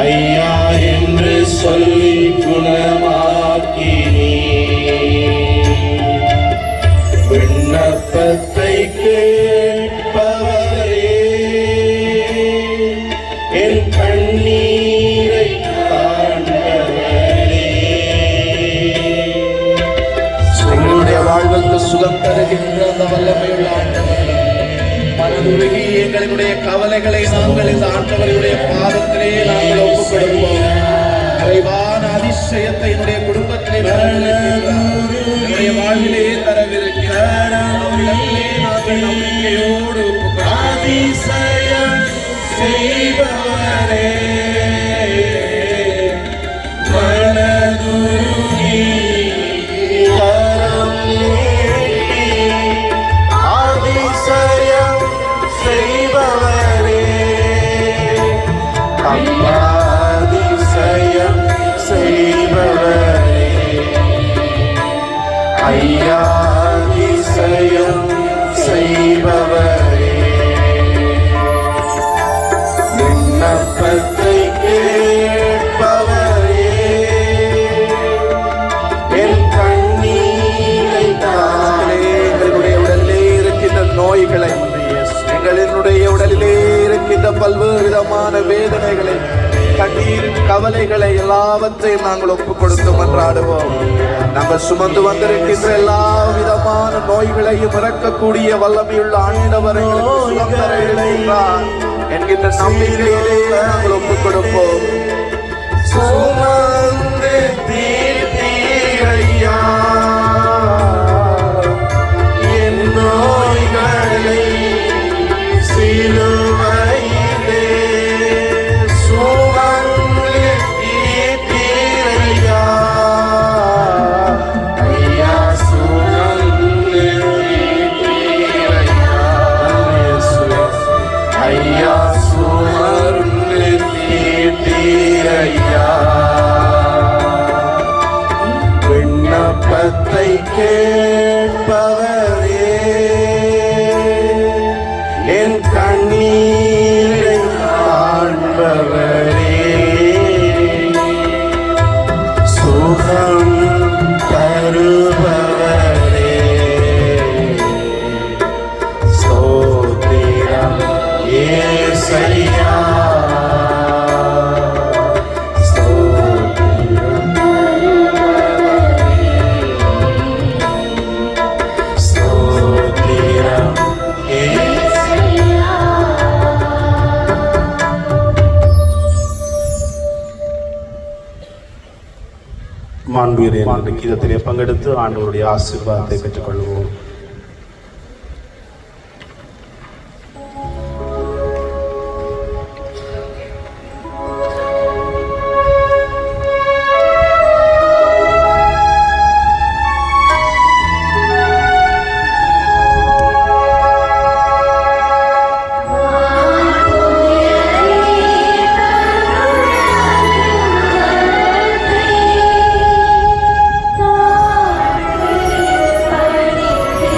ஐயா என்று சொல்லி குணமாக்கினீ. விண்ணப்பத்தை கேட்பவரே, என் கண்ணீரை காண்பவரே. எங்களுடைய வாழ்வுக்கு சுகம் தருகின்ற அந்த வல்லமையுள்ள ஆண்டவர், மனதுருகி எங்களுடைய கவலைகளை நாங்கள் இந்த ஆண்டவருடைய பாதத்திலே நாங்கள் ஒப்புக் கொடுப்போம். நிறைவான அதிசயத்தை என்னுடைய குடும்பத்திலே என்னுடைய வாழ்விலே தரவிருக்கிறார். அவரிடத்திலே நாங்கள் நம்பிக்கையோடு ஒப்புக் அதிசயம் செய்பவரே, மனதுருகி கரம் நீட்டி அதிசயம் செய்பவரே, அப்பா அதிசயம் செய்பவரே, ஐயா அதிசயம் செய்பவரே, விண்ணப்பத்தை கேட்பவரே, என் கண்ணீரை தானே. எங்களுடைய உடலிலே இருக்கின்ற நோய்களை, எங்களினுடைய உடலிலே இருக்கின்ற பல்வேறு விதமான வேதனைகளை, கண்ணீர் கவலைகளை எல்லாவற்றையும் நாங்கள் ஒப்புக் கொடுத்து மன்றாடுவோம். நாங்கள் சுமந்து வந்திருக்கின்ற எல்லா விதமான நோய்களையும் இறக்கக்கூடிய வல்லமையுள்ள ஆண்டவரை சுகம் தர இருக்கின்றார் என்கின்ற நம்பிக்கையிலே நாங்கள் ஒப்புக் கொடுப்போம். சுமந்து தீர்த்தீர் ஐயா என் நோய்களை சிலுவையிலே, சுமந்து தீர்த்தீர் ஐயா, ஐயா சுமந்து தீர்த்தீர் ஐயா, ஐயா சுமந்து தீர்த்தீர் ஐயா. விண்ணப்பத்தை கேட்பவரே, என் கண்ணீரை காண்பவரே, சுகம் தருபவரே, ஸ்தோத்திரம் ஏசையா, ஸ்தோத்திரம் ஸ்தோத்திரம் ஏசையா. மாண்புயரே என்ற கீதத்திலே பங்கெடுத்து ஆண்டவருடைய ஆசீர்வாதத்தை பெற்றுக்கொள்வோம். Thank you.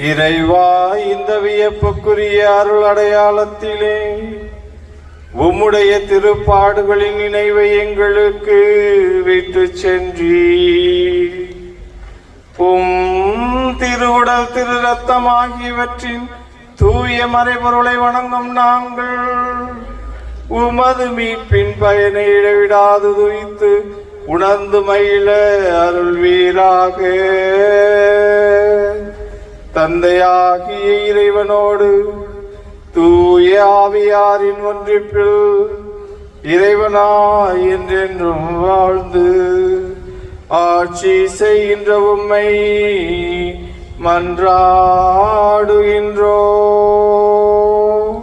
இறைவா, இந்த வியப்புக்குரிய அருள் அடையாளத்திலே உம்முடைய திருப்பாடுகளின் நினைவை எங்களுக்கு விட்டு சென்றீர். திருவுடல் திரு ரத்தம் ஆகியவற்றின் தூய மறைபொருளை வணங்கும் நாங்கள் உமது மீட்பின் பயனை இடைவிடாது துய்த்து உணர்ந்து மகிழ அருள்வீராக. தந்தையாகிய இறைவனோடு தூய ஆவியாரின் ஒன்றிப்பில் இறைவனாய் என்றென்றும் வாழ்ந்து ஆட்சி செய்கின்ற உம்மை மன்றாடுகின்றோம்.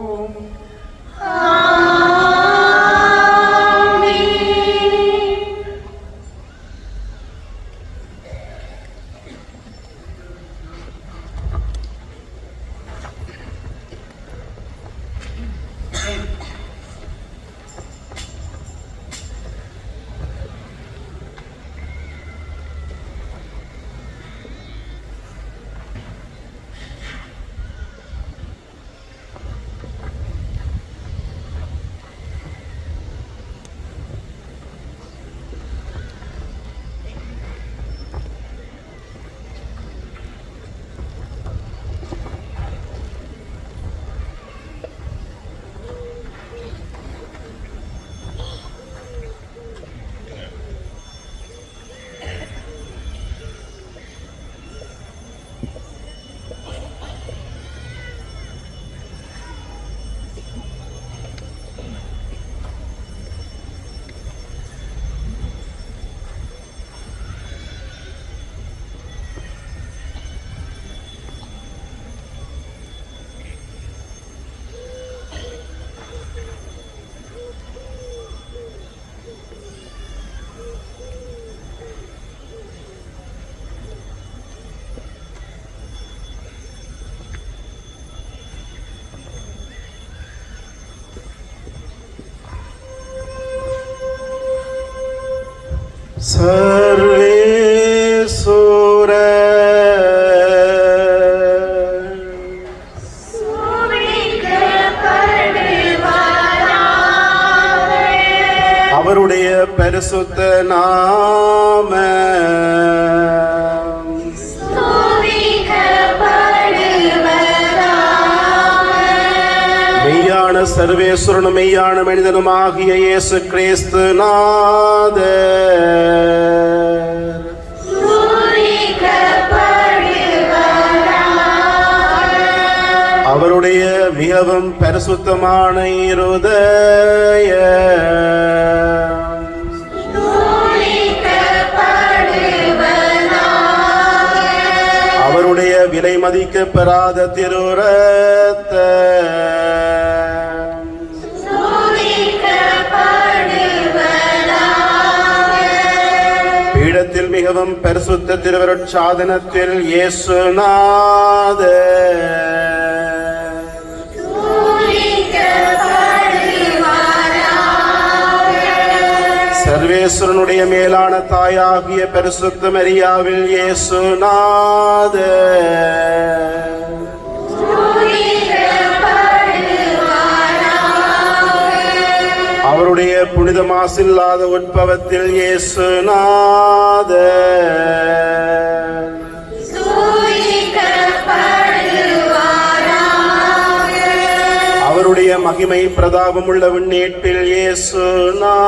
சர்வேசுர அவருடைய பரிசுத்த நாம மெய்யான சர்வேஸ்வரனும் மெய்யான மனிதனுமாகிய இயேசு கிறிஸ்து நாதர் அவருடைய மிகவும் பரிசுத்தமான இருதய அவருடைய விலை மதிக்கப்பெறாத திருரத்த பீடத்தில் மிகவும் பரிசுத்த திருவருட்சாதனத்தில் இயேசுநாதர் சர்வேஸ்வரனுடைய மேலான தாயாகிய பரிசுத்த மரியாவில் இயேசுநாதர் அவருடைய புனித மாசில்லாத உட்பவத்தில் இயேசுநாதர் அவருடைய மகிமை பிரதாபம் உள்ள விண்ணேற்றில் இயேசுநாதர்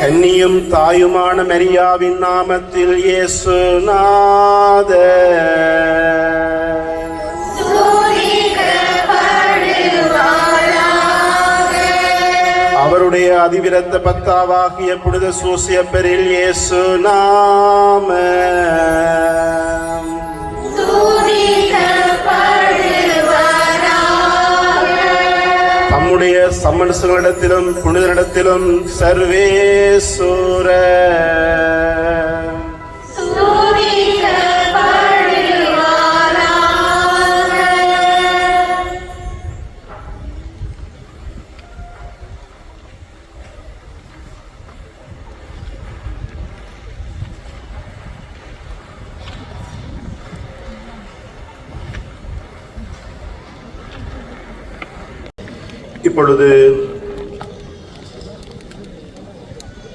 கன்னியும் தாயுமான மரியாவின் நாமத்தில் இயேசுநாதர் அவருடைய அதிவிரத்த பத்தாவாகிய புனித சூசியப்பரில் இயேசுநாம தம்முடைய சம்மனசுகளிடத்திலும் புனிதரிடத்திலும் சர்வேசுர இப்பொழுது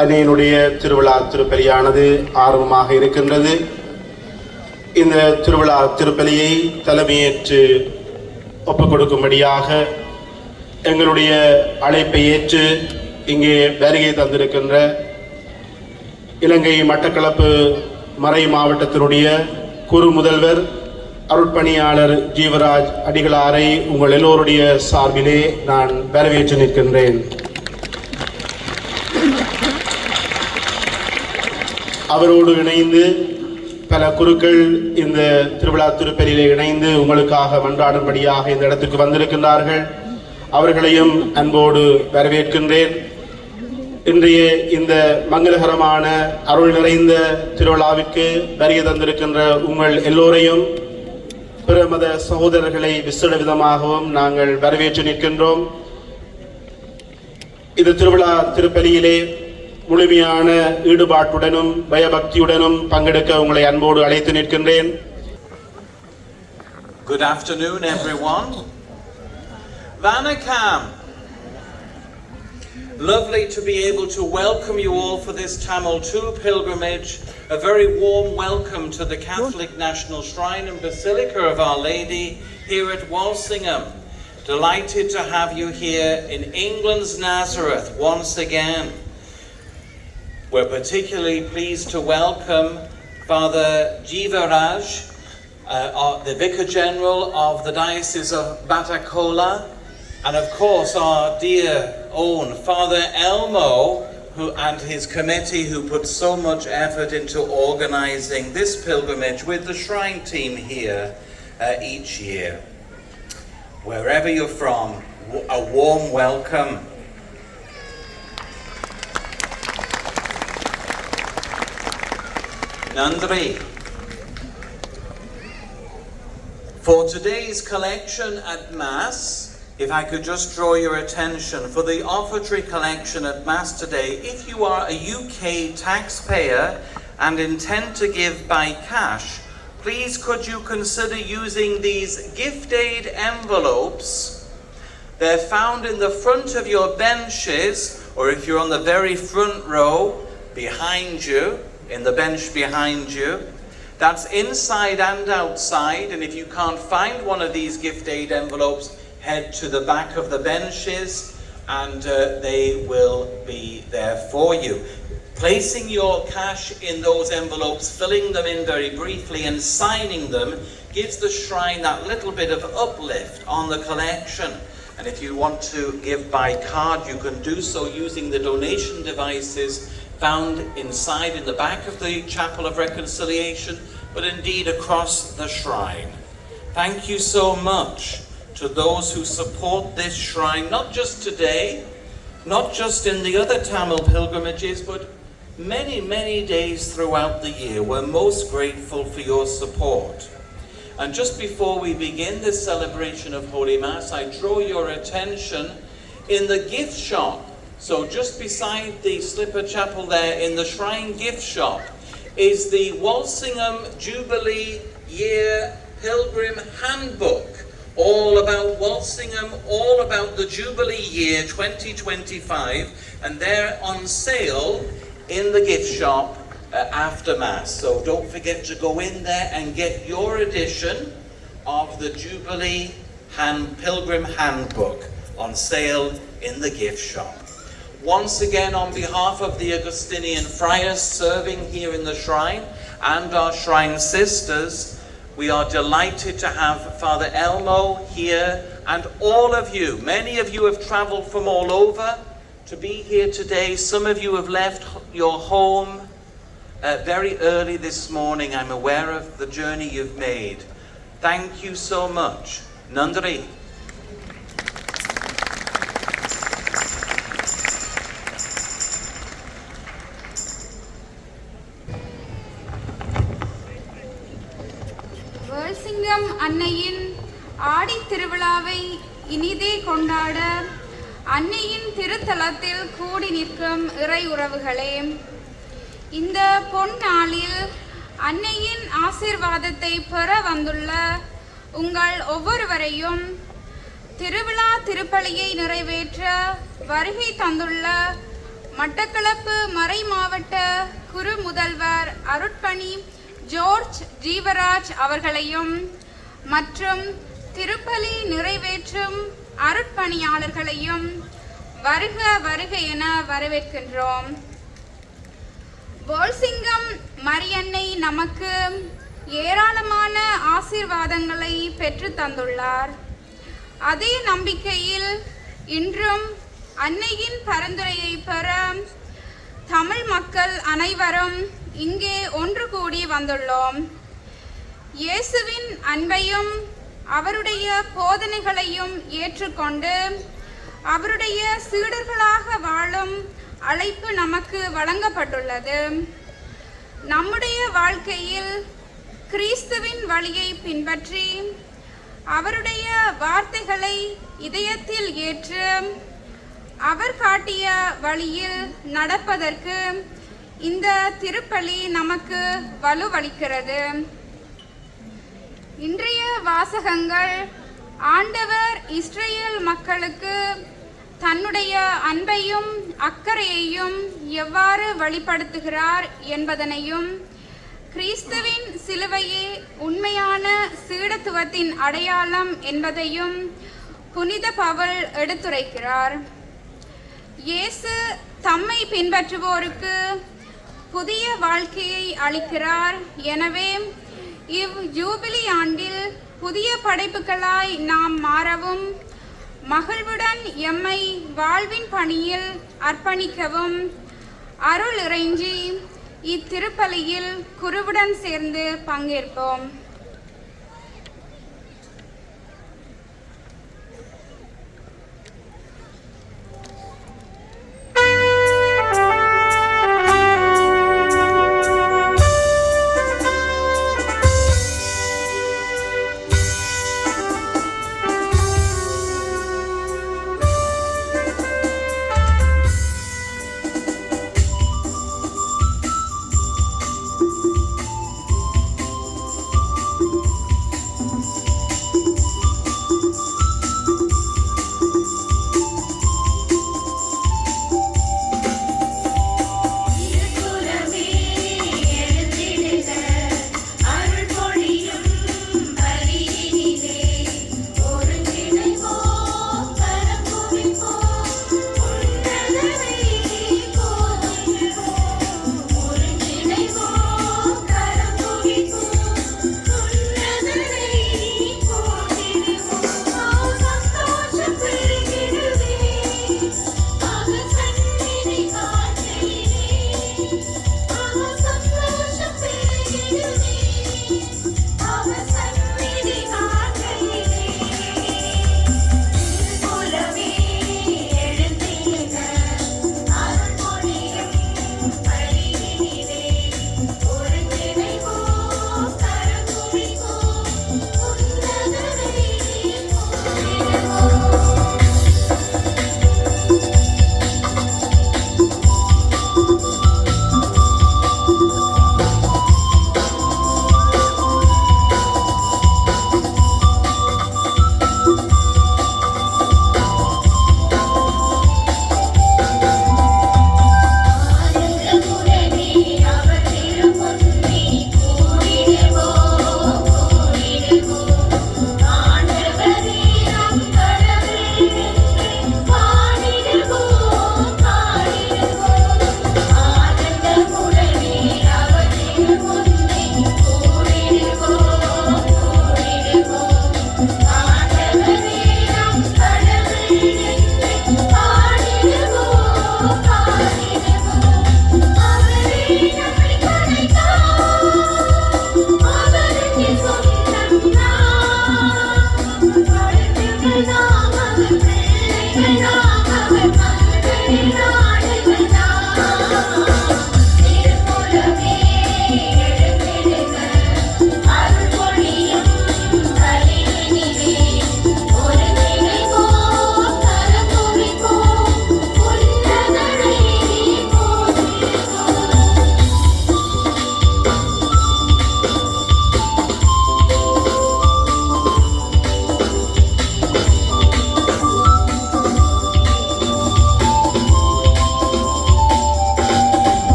அன்னையினுடைய திருவிழா திருப்பலியானது ஆர்வமாக இருக்கின்றது. இந்த திருவிழா திருப்பலியை தலைமையேற்று ஒப்புக் கொடுக்கும்படியாக எங்களுடைய அழைப்பை ஏற்று இங்கே வருகை தந்திருக்கின்ற இலங்கை மட்டக்களப்பு மறை மாவட்டத்தினுடைய குறு முதல்வர் அருட்பணியாளர் ஜீவராஜ் அடிகளாரை உங்கள் எல்லோருடைய சார்பிலே நான் வரவேற்று நிற்கின்றேன். அவரோடு இணைந்து பல குருக்கள் இந்த திருவிழா திருப்பலியிலே இணைந்து உங்களுக்காக மன்றாடும்படியாக இந்த இடத்துக்கு வந்திருக்கின்றார்கள். அவர்களையும் அன்போடு வரவேற்கின்றேன். இன்றைய இந்த மங்களகரமான அருள் நிறைந்த திருவிழாவிற்கு வருகை தந்திருக்கின்ற உங்கள் எல்லோரையும் பிற மத சகோதரர்களை விசேட விதமாகவும் நாங்கள் வரவேற்று நிற்கின்றோம். இந்த திருவிழா திருப்பலியிலே முழுமையான ஈடுபாட்டுடனும் பயபக்தியுடனும் பங்கெடுக்க உங்களை அன்போடு அழைத்து நிற்கின்றேன். Good afternoon, everyone. Vanakkam. Lovely to be able to welcome you all for this Tamil 2 pilgrimage. A very warm welcome to the Catholic National Shrine and Basilica of Our Lady here at Walsingham. Delighted to have you here in England's Nazareth once again. We're particularly pleased to welcome Father Jivaraj, the Vicar General of the Diocese of Batakola, and of course our dear own Father Elmo, and his committee who put so much effort into organizing this pilgrimage with the Shrine team here each year. Wherever you're from, a warm welcome. Nandri. For today's collection at Mass, if I could just draw your attention, for the offertory collection at Mass today, if you are a UK taxpayer and intend to give by cash, please could you consider using these gift aid envelopes. They're found in the front of your benches, or if you're on the very front row, behind you, in the bench behind you. That's inside and outside, and if you can't find one of these gift aid envelopes, head to the back of the benches and they will be there for you. Placing your cash in those envelopes, filling them in very briefly and signing them gives the shrine that little bit of uplift on the collection. And if you want to give by card, you can do so using the donation devices found inside in the back of the Chapel of Reconciliation, but indeed across the shrine. Thank you so much to those who support this shrine, not just today, not just in the other Tamil pilgrimages, but many, many days throughout the year. We're most grateful for your support. And just before we begin this celebration of Holy Mass, I draw your attention in the gift shop. So just beside the Slipper Chapel there, in the Shrine gift shop, is the Walsingham Jubilee Year Pilgrim Handbook. All about Walsingham, all about the Jubilee Year 2025, and they're on sale in the gift shop after Mass. So don't forget to go in there and get your edition of the Jubilee Pilgrim Handbook on sale in the gift shop. Once again, on behalf of the Augustinian friars serving here in the shrine and our shrine sisters, we are delighted to have Father Elmo here and all of you. Many of you have traveled from all over to be here today. Some of you have left your home very early this morning. I'm aware of the journey you've made. Thank you so much. Nandri. வால்சிங்கம் அன்னையின் ஆடி திருவிழாவை இனிதே கொண்டாட அன்னையின் திருத்தலத்தில் கூடி நிற்கும் இறை உறவுகளே, இந்த பொன்னாளில் அன்னையின் ஆசீர்வாதத்தை பெற வந்துள்ள உங்கள் ஒவ்வொருவரையும் திருவிழா திருப்பலியை நிறைவேற்ற வருகை தந்துள்ள மட்டக்களப்பு மறை மாவட்ட குரு முதல்வர் அருட்பணி ஜோர்ஜ் ஜீவராஜ் அவர்களையும் மற்றும் திருப்பலி நிறைவேற்றும் அருட்பணியாளர்களையும் வருக வருக என வரவேற்கின்றோம். போல்சிங்கம் மரியன்னை நமக்கு ஏராளமான ஆசீர்வாதங்களை பெற்று தந்துள்ளார். அதே நம்பிக்கையில் இன்றும் அன்னையின் பரிந்துரையை பெற தமிழ் மக்கள் அனைவரும் இங்கே ஒன்று கூடி வந்துள்ளோம். இயேசுவின் அன்பையும் அவருடைய போதனைகளையும் ஏற்றுக்கொண்டு அவருடைய சீடர்களாக வாழும் அழைப்பு நமக்கு வழங்கப்பட்டுள்ளது. நம்முடைய வாழ்க்கையில் கிறிஸ்துவின் வழியை பின்பற்றி அவருடைய வார்த்தைகளை இதயத்தில் ஏற்று அவர் காட்டிய வழியில் நடப்பதற்கு இந்த திருப்பலி நமக்கு வலுவளிக்கிறது. இன்றைய வாசகங்கள் ஆண்டவர் இஸ்ரேல் மக்களுக்கு தன்னுடைய அன்பையும் அக்கறையையும் எவ்வாறு வெளிப்படுத்துகிறார் என்பதனையும் கிறிஸ்துவின் சிலுவையே உண்மையான சீடத்துவத்தின் அடையாளம் என்பதையும் புனித பவுல் எடுத்துரைக்கிறார். இயேசு தம்மை பின்பற்றுவோருக்கு புதிய வாழ்க்கையை அளிக்கிறார். எனவே இவ் ஜூபிலி ஆண்டில் புதிய படைப்புகளாய் நாம் மாறவும் மகிழ்வுடன் எம்மை வாழ்வின் பணியில் அர்ப்பணிக்கவும் அருள் இறைஞ்சி இத்திருப்பலியில் குருவுடன் சேர்ந்து பங்கேற்போம்.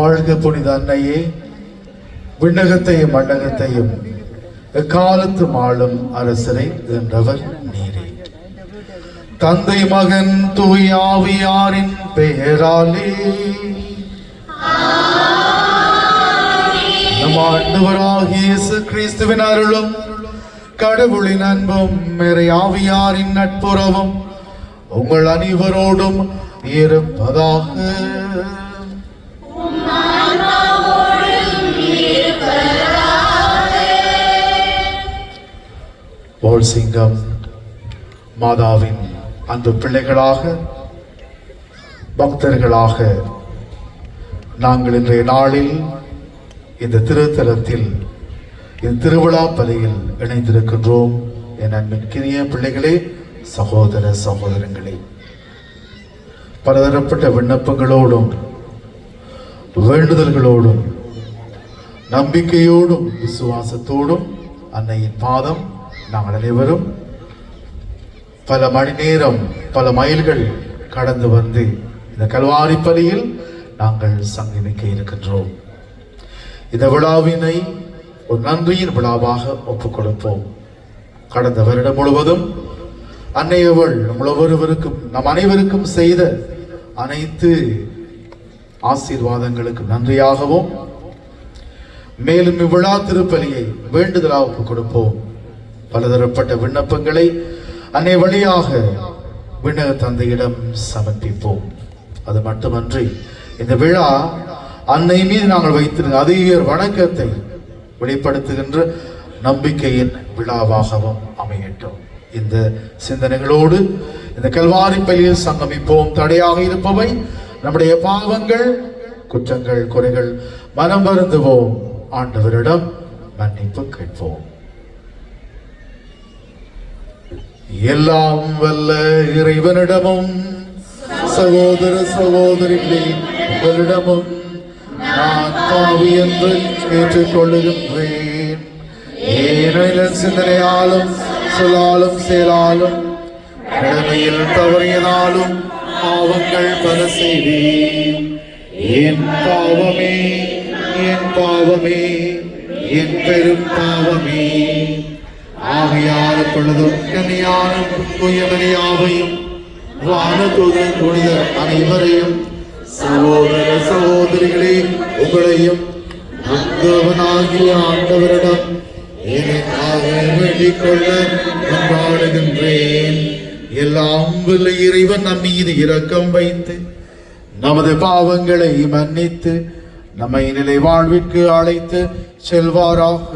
வாழ்க புனித அன்னையே, விண்ணகத்தையும் மண்ணகத்தையும் எக்காலத்து ஆளும் அரசரை என்றவர் நீரே. தந்தை மகன் தூய ஆவியாரின் பெயராலே நம் ஆண்டவராகிய இயேசு கிறிஸ்துவின் அருளும் கடவுளின் அன்பும் மேறை ஆவியாரின் நட்புறவும் உங்கள் அனைவரோடும் இருப்பதாக. சிங்கம் மாதாவின் அன்பு பிள்ளைகளாக, பக்தர்களாக நாங்கள் இன்றைய நாளில் இந்த திருத்தலத்தில் இந்த திருவிழா பலியில் இணைந்திருக்கின்றோம். என் அன்பிற்கினிய பிள்ளைகளே, சகோதர சகோதரங்களே, பலதரப்பட்ட விண்ணப்பங்களோடும் வேண்டுதல்களோடும் நம்பிக்கையோடும் விசுவாசத்தோடும் அன்னையின் பாதம் நாங்கள் அனைவரும் பல மணி நேரம் பல மைல்கள் கடந்து வந்து இந்த கல்வாரி பலியில் நாங்கள் சங்கமிக்க இருக்கின்றோம். இந்த விழாவினை ஒரு நன்றியின் விழாவாக ஒப்புக் கொடுப்போம். கடந்த வருடம் முழுவதும் அன்னையவள் நம் அனைவருக்கும் செய்த அனைத்து ஆசீர்வாதங்களுக்கு நன்றியாகவும், மேலும் இவ்விழா திருப்பலியை வேண்டுதலாக ஒப்புக் கொடுப்போம். பலதரப்பட்ட விண்ணப்பங்களை அன்னை வழியாக விண்ணக தந்தையிடம் சமர்ப்பிப்போம். அது மட்டுமன்றி இந்த விழா அன்னை மீது நாங்கள் வைத்திருந்த அதிக வணக்கத்தை வெளிப்படுத்துகின்ற நம்பிக்கையின் விழாவாகவும் அமையட்டும். இந்த சிந்தனைகளோடு இந்த கல்வாரி பலியில் சங்கமிப்போம். தடையாக இருப்பவை நம்முடைய பாவங்கள், குற்றங்கள், குறைகள். மனம் வருந்துவோம், ஆண்டவரிடம் மன்னிப்பு கேட்போம். எல்லாம் வல்ல இறைவனிடமும் சகோதர சகோதரிகளே உங்களிடமும் நான் பாவி என்று ஏற்றுக்கொள்ளுகின்றேன். ஏனெனில் சிந்தனையாலும் சொல்லாலும் செயலாலும் கடமையில் தவறியதாலும் பாவங்கள் பல செய்தேன். என் பாவமே, என் பாவமே, என் பெரும் பாவமே. ஆகையால் பொழுதும் கனியானும் தூயமரியாவையும் வானதூதர் புனிதர் அனைவரையும் சகோதர சகோதரிகளே உங்களையும் நம்பவனாகிய ஆண்டவரிடம் எனக்காக வேண்டிக் கொள்ள கொண்டாடுகின்றேன். எல்லாம் வல்ல இறைவன் நம் மீது இரக்கம் வைத்து நமது பாவங்களை மன்னித்து நம்மை நிலை வாழ்விற்கு அழைத்து செல்வாராக.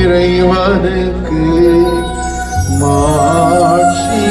இறைவனுக்கு மாட்சிமையும்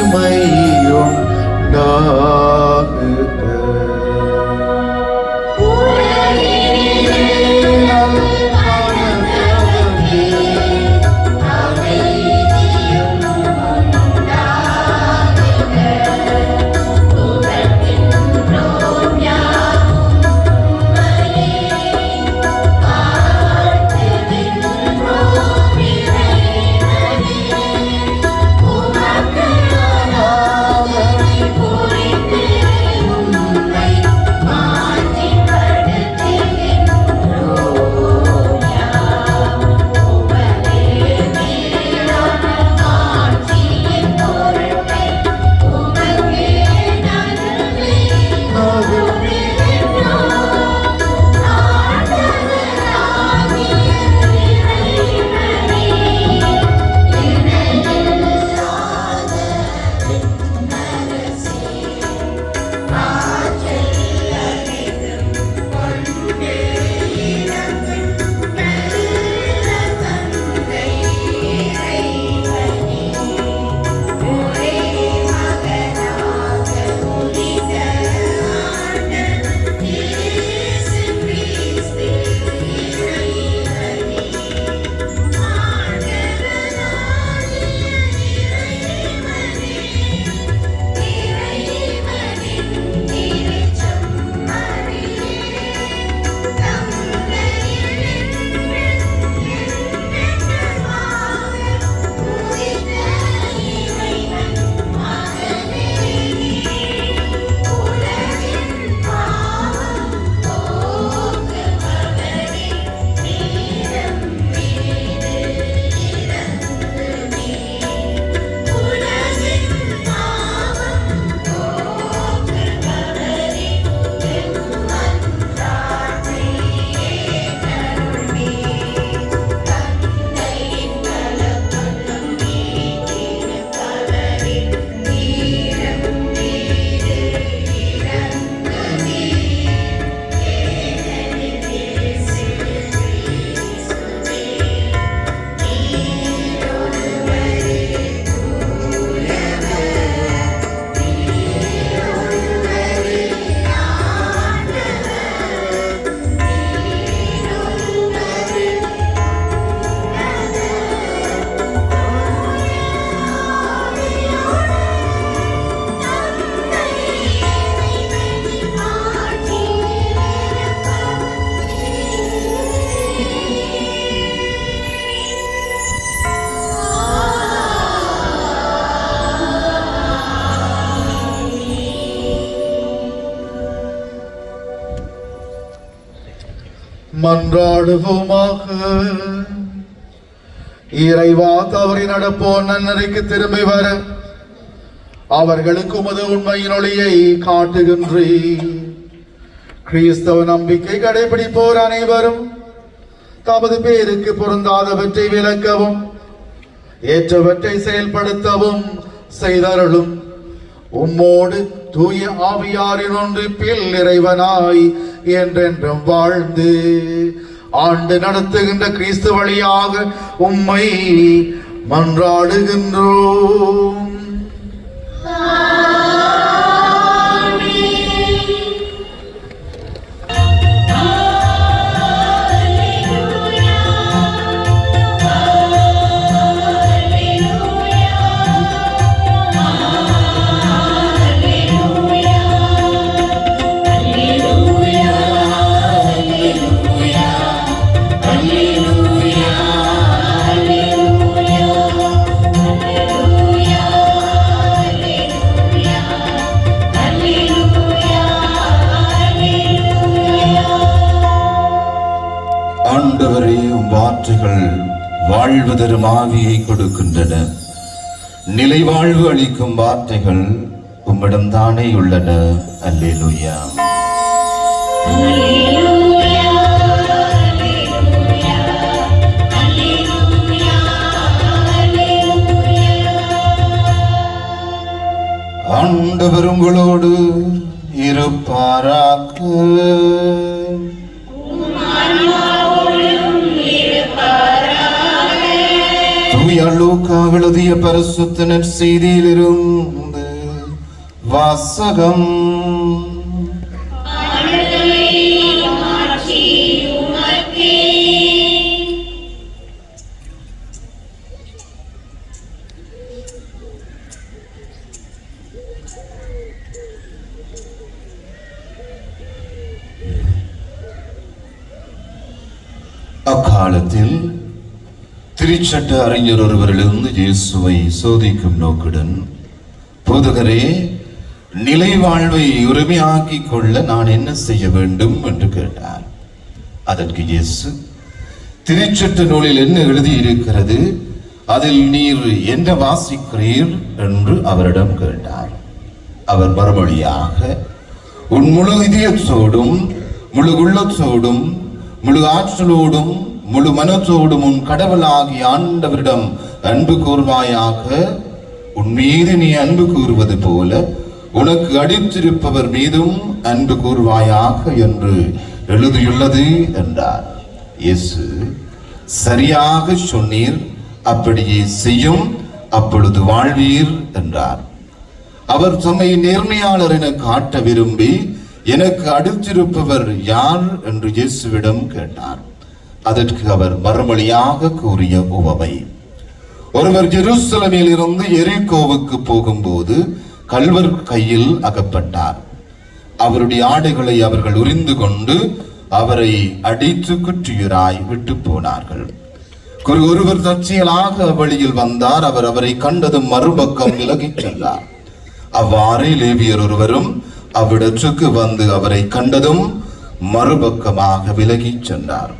மன்றாடுவோமாக. இறைவா, தவறி நடப்போர் நன்னறிக்கு திரும்பி வர அவர்களுக்கு உமது உண்மையின் ஒளியை காட்டுகின்றீர். கிறிஸ்தவ நம்பிக்கை கடைபிடிப்போர் அனைவரும் தமது பேருக்கு பொருந்தாதவற்றை விலக்கவும் ஏற்றவற்றை செயல்படுத்தவும் செய்தருளும். உம்மோடு தூய ஆவியாரின் ஒன்றிப்பில் இறைவனாய் என்றென்றும் வாழ்ந்து ஆண்டு நடத்துகின்ற கிறிஸ்து வழியாக உம்மை மன்றாடுகின்றோம். ஆண்டவரே, உம் வார்த்தைகள் வாழ்வு தரும் ஆவியை கொடுக்கின்றன. நிலை வாழ்வு அளிக்கும் வார்த்தைகள் உம்மிடம் தானே உள்ளன. அல்லேலூயா. ஆண்டவர் உங்களோடு இருப்பாராக. தூய லூக்கா எழுதிய பரிசுத்த நற்செய்தியிலிருந்து வாசகம். அக்காலத்தில் திருச்சட்ட அறிஞர் ஒருவரிலிருந்து இயேசுவை சோதிக்கும் நோக்குடன், போதகரே, நிலை வாழ்வை உரிமையாக்கிக் கொள்ள நான் என்ன செய்ய வேண்டும் என்று கேட்டார். அதற்கு இயேசு, திருச்சட்ட நூலில் என்ன எழுதியிருக்கிறது, அதில் நீர் என்ன வாசிக்கிறீர் என்று அவரிடம் கேட்டார். அவர் மறுமொழியாக, உன் முழு இதயத்தோடும் முழு உள்ளத்தோடும் முழு ஆற்றலோடும் முழு மனத்தோடும் உன் கடவுளாகிய ஆண்டவரிடம் அன்பு கூர்வாயாக. உன் மீது நீ அன்பு கூறுவது போல உனக்கு அடித்திருப்பவர் மீதும் அன்பு கூர்வாயாக என்று எழுதியுள்ளது என்றார். இயேசு, சரியாக சொன்னீர், அப்படியே செய்யும், அப்பொழுது வாழ்வீர் என்றார். அவர் தம்மை நேர்மையாளர் என காட்ட விரும்பி, எனக்கு அடுத்திருப்பவர் யார் என்று இயேசுவிடம் கேட்டார். அதற்கு அவர் மறுமொழியாக கூறிய உவமை, ஒருவர் ஜெருசலேமில் இருந்து எரிகோவுக்கு போகும்போது கள்வர் கையில் அகப்பட்டார். அவருடைய ஆடைகளை அவர்கள் உரிந்து கொண்டு அவரை அடித்து குற்றியராய் விட்டு போனார்கள். ஒருவர் தற்செயலாக வழியில் வந்தார். அவர் அவரை கண்டதும் மறுபக்கம் விலகிச் சென்றார். அவ்வாறே லேவியர் ஒருவரும் அவ்விடத்துக்கு வந்து அவரை கண்டதும் மறுபக்கமாக விலகிச் சென்றார்.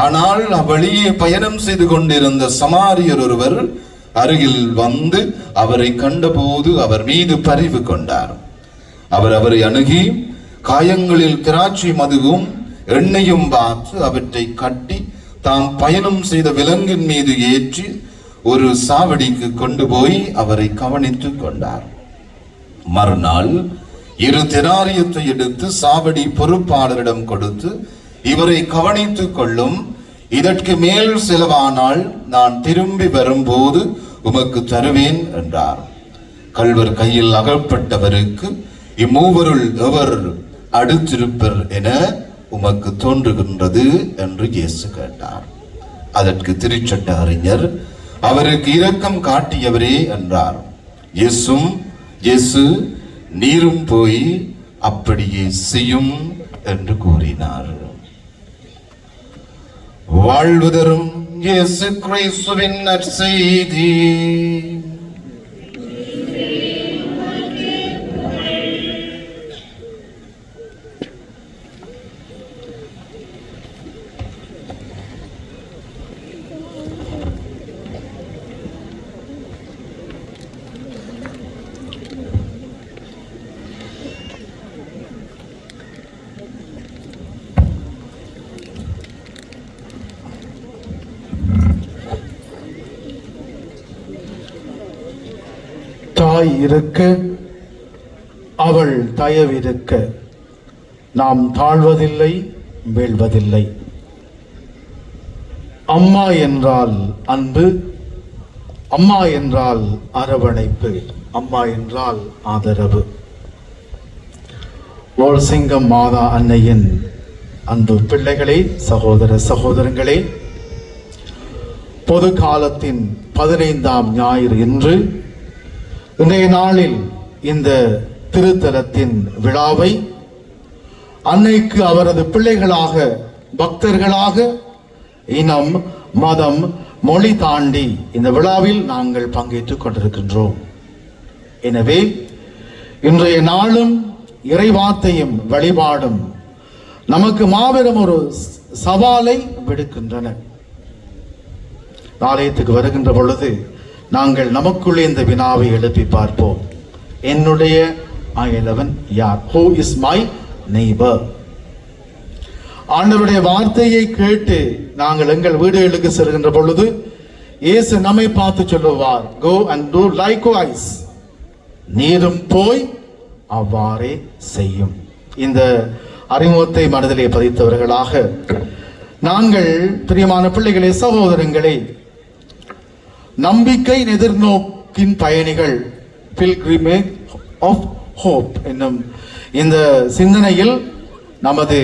ஆனால் அவ்வழியே பயணம் செய்து கொண்டிருந்த சமாரியர் ஒருவர் அருகில் வந்து அவரை கண்டபோது அவர் மீது பரிவு கொண்டார். அவர் அவரை அணுகி காயங்களில் திராட்சை மதுவும் எண்ணெயும் பார்த்து அவற்றை கட்டி தாம் பயணம் செய்த விலங்கின் மீது ஏற்றி ஒரு சாவடிக்கு கொண்டு போய் அவரை கவனித்துக் கொண்டார். மறுநாள் 2 தெனாரியத்தை எடுத்து சாவடி பொறுப்பாளரிடம் கொடுத்து, இவரை கவனித்துக் கொள்ளும், இதற்கு மேல் செலவானால் நான் திரும்பி வரும்போது உமக்கு தருவேன் என்றார். கள்வர் கையில் அகப்பட்டவருக்கு இம்மூவருள் எவர் அடுத்திருப்பர் என உமக்கு தோன்றுகின்றது என்று இயேசு கேட்டார். அதற்கு திருச்சட்ட அறிஞர், அவருக்கு இரக்கம் காட்டியவரே என்றார். இயேசு, நீரும் போய் அப்படியே செய்யும் என்று கூறினார். வாழ்வுதரும் இயேசு கிறிஸ்துவின் நற்செய்தி. தாய் இருக்க அவள் தயவிருக்க நாம் தாழ்வதில்லை, வீழ்வதில்லை. அம்மா என்றால் அன்பு, அம்மா என்றால் அரவணைப்பு, அம்மா என்றால் ஆதரவு. ஓல்சிங்கம் மாதா அன்னையின் அன்பு பிள்ளைகளே, சகோதர சகோதரங்களே, பொது காலத்தின் 15ஆம் ஞாயிறு இன்று இன்றைய நாளில் இந்த திருத்தலத்தின் விழாவை அன்னைக்கு அவரது பிள்ளைகளாக, பக்தர்களாக, இனம், மதம், மொழி தாண்டி இந்த விழாவில் நாங்கள் பங்கேற்றுக் கொண்டிருக்கின்றோம். எனவே இன்றைய நாளும் இறைவார்த்தையும் வழிபாடும் நமக்கு மாபெரும் ஒரு சவாலை விடுக்கின்றன. ஆலயத்துக்கு வருகின்ற பொழுது நாங்கள் நமக்குள்ளே இந்த வினாவை எழுப்பி பார்ப்போம். என்னுடைய அயலவன் யார்? Who is my neighbor? ஆண்டவருடைய வார்த்தையை கேட்டு நாங்கள் எங்கள் வீடுகளுக்கு செல்கின்ற பொழுது இயேசு நம்மை பார்த்து சொல்லுவார், go and do likewise. நீரும் போய் அவ்வாறே செய்யும். இந்த அறிமுகத்தை மனதிலே பதித்தவர்களாக நாங்கள், பிரியமான பிள்ளைகளே, சகோதரங்களே, நம்பிக்கை எதிர்நோக்கின் பயணிகள், பில்கிரிமேஜ் ஆஃப் ஹோப் என்னும் இந்த சிந்தனையில் நமது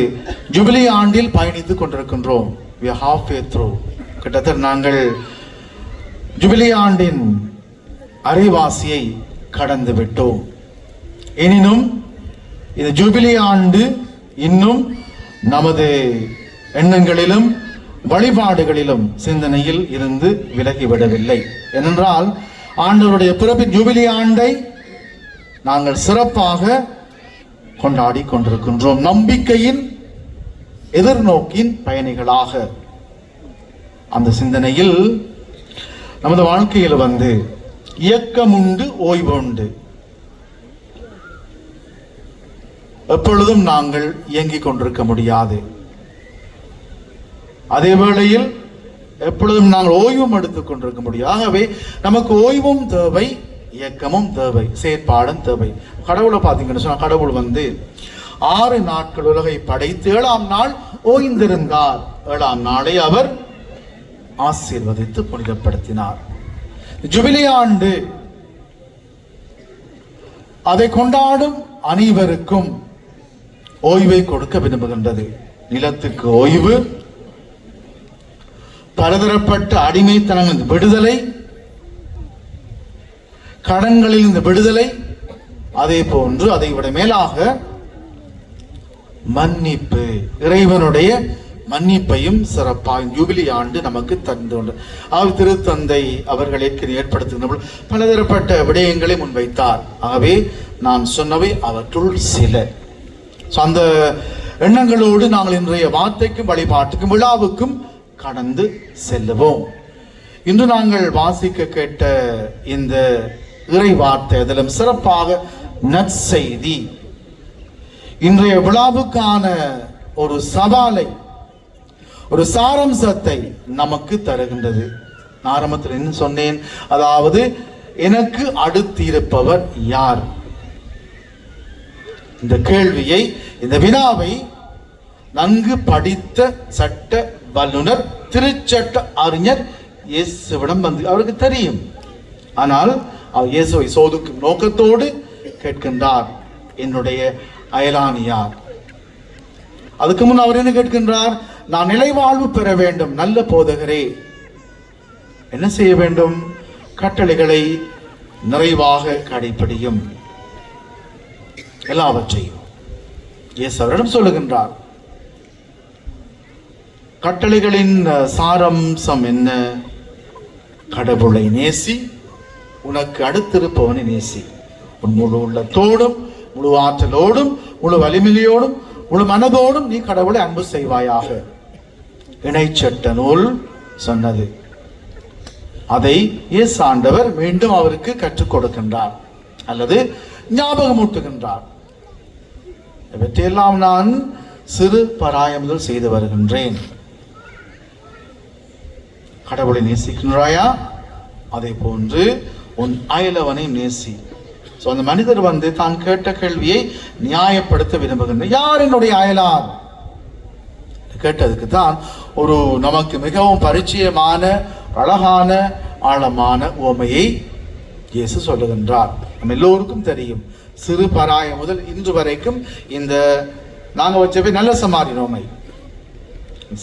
ஜூபிலி ஆண்டில் பயணித்துக் கொண்டிருக்கின்றோம். we are halfway through. கிட்டத்தட்ட நாங்கள் ஜூபிலி ஆண்டின் அரைவாசியை கடந்து விட்டோம். எனினும் இந்த ஜூபிலி ஆண்டு இன்னும் நமது எண்ணங்களிலும் வழிபாடுகளிலும் சிந்தனையில் இருந்து விலகிவிடவில்லை. ஏனென்றால் ஆண்டவருடைய பிறப்பின் ஜூபிலி ஆண்டை நாங்கள் சிறப்பாக கொண்டாடி கொண்டிருக்கின்றோம். நம்பிக்கையின் எதிர்நோக்கின் பயணிகளாக அந்த சிந்தனையில் நமது வாழ்க்கையில் இயக்கம் உண்டு, ஓய்வு உண்டு. எப்பொழுதும் நாங்கள் இயங்கிக் கொண்டிருக்க முடியாது. அதே வேளையில் எப்பொழுதும் நாங்கள் ஓய்வும் எடுத்துக் கொண்டிருக்க முடியாது. ஆகவே நமக்கு ஓய்வும் தேவை, இயக்கமும் தேவை, செயற்பாடும் தேவை. கடவுளை பார்த்தீங்கன்னு சொன்னா, கடவுள் 6 நாட்கள் உலகை படைத்து 7ஆம் நாள் ஓய்ந்திருந்தார். 7ஆம் நாளை அவர் ஆசீர்வதித்து புனிதப்படுத்தினார். ஜூபிலி ஆண்டு அதை கொண்டாடும் அனைவருக்கும் ஓய்வை கொடுக்க விரும்புகின்றது. நிலத்துக்கு ஓய்வு, பலதரப்பட்ட அடிமைத்தனம் விடுதலை, கடன்களில் இந்த விடுதலை, அதே போன்று அதை விட மேலாக மன்னிப்பு, இறைவனுடைய மன்னிப்பையும் சிறப்பாக ஜூபிலி ஆண்டு நமக்கு தந்து திருத்தந்தை அவர்கள் ஏற்படுத்துகின்ற பலதரப்பட்ட விடயங்களை முன்வைத்தார். ஆகவே நான் சொன்னவை அவற்றுள் சில. அந்த எண்ணங்களோடு நாங்கள் இன்றைய வார்த்தைக்கும் வழிபாட்டுக்கும் விழாவுக்கும் கடந்து செல்லுவோம். இன்று நாங்கள் வாசிக்க கேட்ட இந்த இறை வார்த்தை, அதிலும் சிறப்பாக நற்செய்தி, இன்றைய விழாவுக்கான ஒரு சவாலை, ஒரு சாரம்சத்தை நமக்கு தருகின்றது. ஆரம்பத்தில் என்ன சொன்னேன்? அதாவது, எனக்கு அடுத்திருப்பவர் யார்? இந்த கேள்வியை, இந்த வினாவை நன்கு படித்த சட்ட வல்லுனர், திருச்சட்ட அறிஞர் இயேசுவிடம் அவருக்கு தெரியும். ஆனால் அவர் இயேசுவை சோதிக்கும் நோக்கத்தோடு கேட்கின்றார், என்னுடைய அயலான் யார்? அதுக்கு முன் அவர் என்ன கேட்கின்றார்? நான் நிலைவாழ்வு பெற வேண்டும், நல்ல போதகரே, என்ன செய்ய வேண்டும்? கட்டளைகளை நிறைவாக கடைபிடியும், எல்லாவற்றையும் இயேசு அவரிடம் சொல்லுகின்றார். கட்டளைகளின் சாரம்சம் என்ன? கடவுளை நேசி, உனக்கு அடுத்திருப்பவனை நேசி, உன் முழு உள்ளத்தோடும், முழு ஆற்றலோடும், முழு வலிமையோடும், முழு மனதோடும் நீ கடவுளை அன்பு செய்வாயாக. இணைச்சட்ட நூல் சொன்னது. அதை இயேசு ஆண்டவர் மீண்டும் அவருக்கு கற்றுக் கொடுக்கின்றார், அல்லது ஞாபகமூட்டுகின்றார். இவற்றையெல்லாம் நான் சிறு பராயமுதல் செய்து வருகின்றேன். கடவுளை நேசிக்கின்றாயா? அதே போன்று உன் அயலவனை நேசி. ஸோ அந்த மனிதர் வந்து தான் கேட்ட கேள்வியை நியாயப்படுத்த விரும்புகின்ற யார் என்னுடைய அயலார் கேட்டதுக்கு தான் ஒரு நமக்கு மிகவும் பரிச்சயமான அழகான ஆழமான உவமையை இயேசு சொல்லுகின்றார். நம்ம எல்லோருக்கும் தெரியும், சிறு பராயம் முதல் இன்று வரைக்கும் இந்த நாங்கள் வச்சவே நல்ல சமாரியன் உவமை.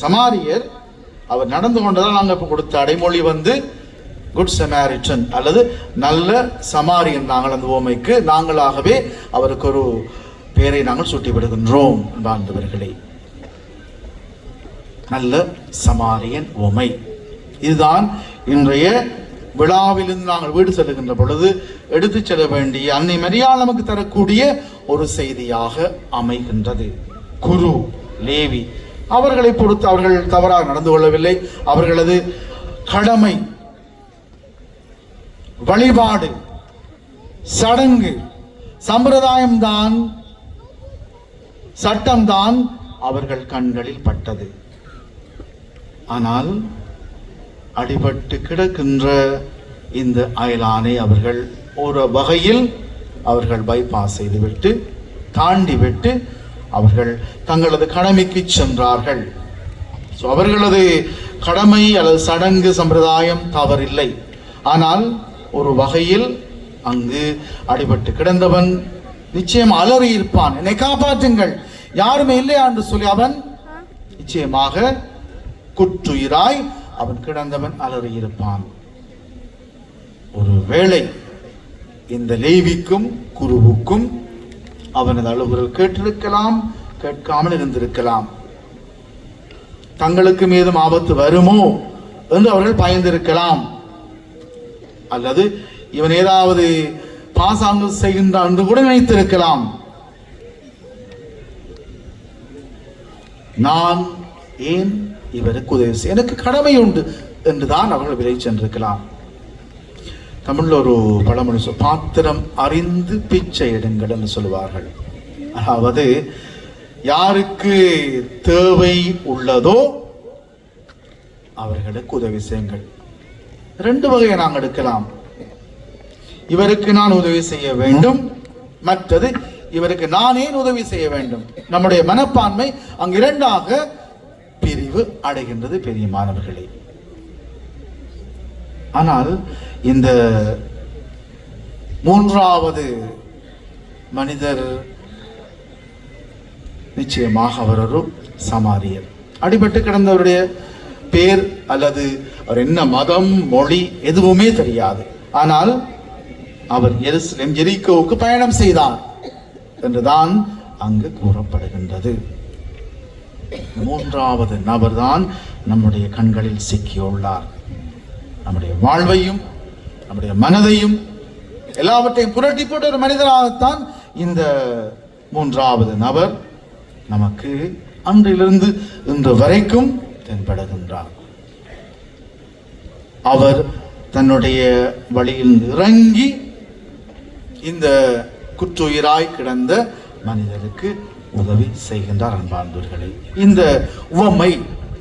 சமாரியர் அவர் நடந்து கொண்டதால் நாங்கள் இப்போ கொடுத்த அடைமொழி வந்து குட் சமாரிட்டன் அல்லது நல்ல சமாரியன். நாங்கள் அந்த உவமைக்கு நாங்களாகவே அவருக்கு ஒரு பெயரை நாங்கள் சூட்டி விடுகின்றோம். வாழ்ந்தவர்களே, நல்ல சமாரியன் உவமை இதுதான் இன்றைய விழாவிலிருந்து நாங்கள் வீடு செல்லுகின்ற பொழுது எடுத்து செல்ல வேண்டிய அன்னை மரியாள் நமக்கு தரக்கூடிய ஒரு செய்தியாக அமைகின்றது. குரு லேவி அவர்களை பொறுத்து அவர்கள் தவறாக நடந்து கொள்ளவில்லை. அவர்களது கடமை, வழிபாடு, சடங்கு, சம்பிரதாயம்தான், சட்டம்தான் அவர்கள் கண்களில் பட்டது. ஆனால் அடிபட்டு கிடக்கின்ற இந்த அயலானை அவர்கள் ஒரு வகையில் அவர்கள் பைபாஸ் செய்துவிட்டு தாண்டிவிட்டு அவர்கள் தங்களது கடமைக்கு சென்றார்கள். அவர்களது கடமை அல்லது சடங்கு சம்பிரதாயம் தவறில்லை. ஆனால் ஒரு வகையில் அங்கு அடிபட்டு கிடந்தவன் நிச்சயம் அலறி இருப்பான், என்னை காப்பாற்றுங்கள், யாருமே இல்லையா என்று சொல்லி அவன் நிச்சயமாக குற்றுயிராய் அவன் கிடந்தவன் அலறி இருப்பான். ஒரு வேளை இந்த லேவிக்கும் குருவுக்கும் அவனது அழுகுரல் கேட்டிருக்கலாம், கேட்காமல் இருந்திருக்கலாம். தங்களுக்கு மீதும் ஆபத்து வருமோ என்று அவர்கள் பயந்திருக்கலாம். அல்லது இவன் ஏதாவது பாசாங்கு செய்கின்றான் என்று கூட நினைத்திருக்கலாம். நான் ஏன் இவருக்கு உதவி செய்ய, எனக்கு கடமை உண்டு என்றுதான் அவர்கள் விலை சென்றிருக்கலாம். தமிழ்ல ஒரு பழமொழி பாத்திரம் அறிந்து பிச்சை எடுங்கள் என்று சொல்லுவார்கள். அதாவது யாருக்கு தேவை உள்ளதோ அவர்களுக்கு உதவி செய்யுங்கள். ரெண்டு வகையை நாங்கள் எடுக்கலாம். இவருக்கு நான் உதவி செய்ய வேண்டும், மற்றது இவருக்கு நான் ஏன் உதவி செய்ய வேண்டும். நம்முடைய மனப்பான்மை அங்கு இரண்டாக பிரிவு அடைகின்றது பெரிய மாணவர்களே. ஆனால் இந்த மூன்றாவது மனிதர் நிச்சயமாக அவர் ஒரு சமாரியர். அடிபட்டு கிடந்தவருடைய பேர் அல்லது அவர் என்ன மதம் மொழி எதுவுமே தெரியாது. ஆனால் அவர் எருசலேம் எரிகோவுக்கு பயணம் செய்தார் என்றுதான் அங்கு கூறப்படுகின்றது. மூன்றாவது நபர் தான் நம்முடைய கண்களில் சிக்கியுள்ளார். நம்முடைய வாழ்வையும் நம்முடைய மனதையும் எல்லாவற்றையும் புரட்டி போட்ட ஒரு மனிதராகத்தான் இந்த மூன்றாவது நபர் நமக்கு அன்றிலிருந்து இன்று வரைக்கும் தென்படுகின்றார். அவர் தன்னுடைய வழியில் இறங்கி இந்த குற்றுயிராய் கிடந்த மனிதருக்கு உதவி செய்கின்றார். அன்பார்ந்தவர்களே, இந்த உவமை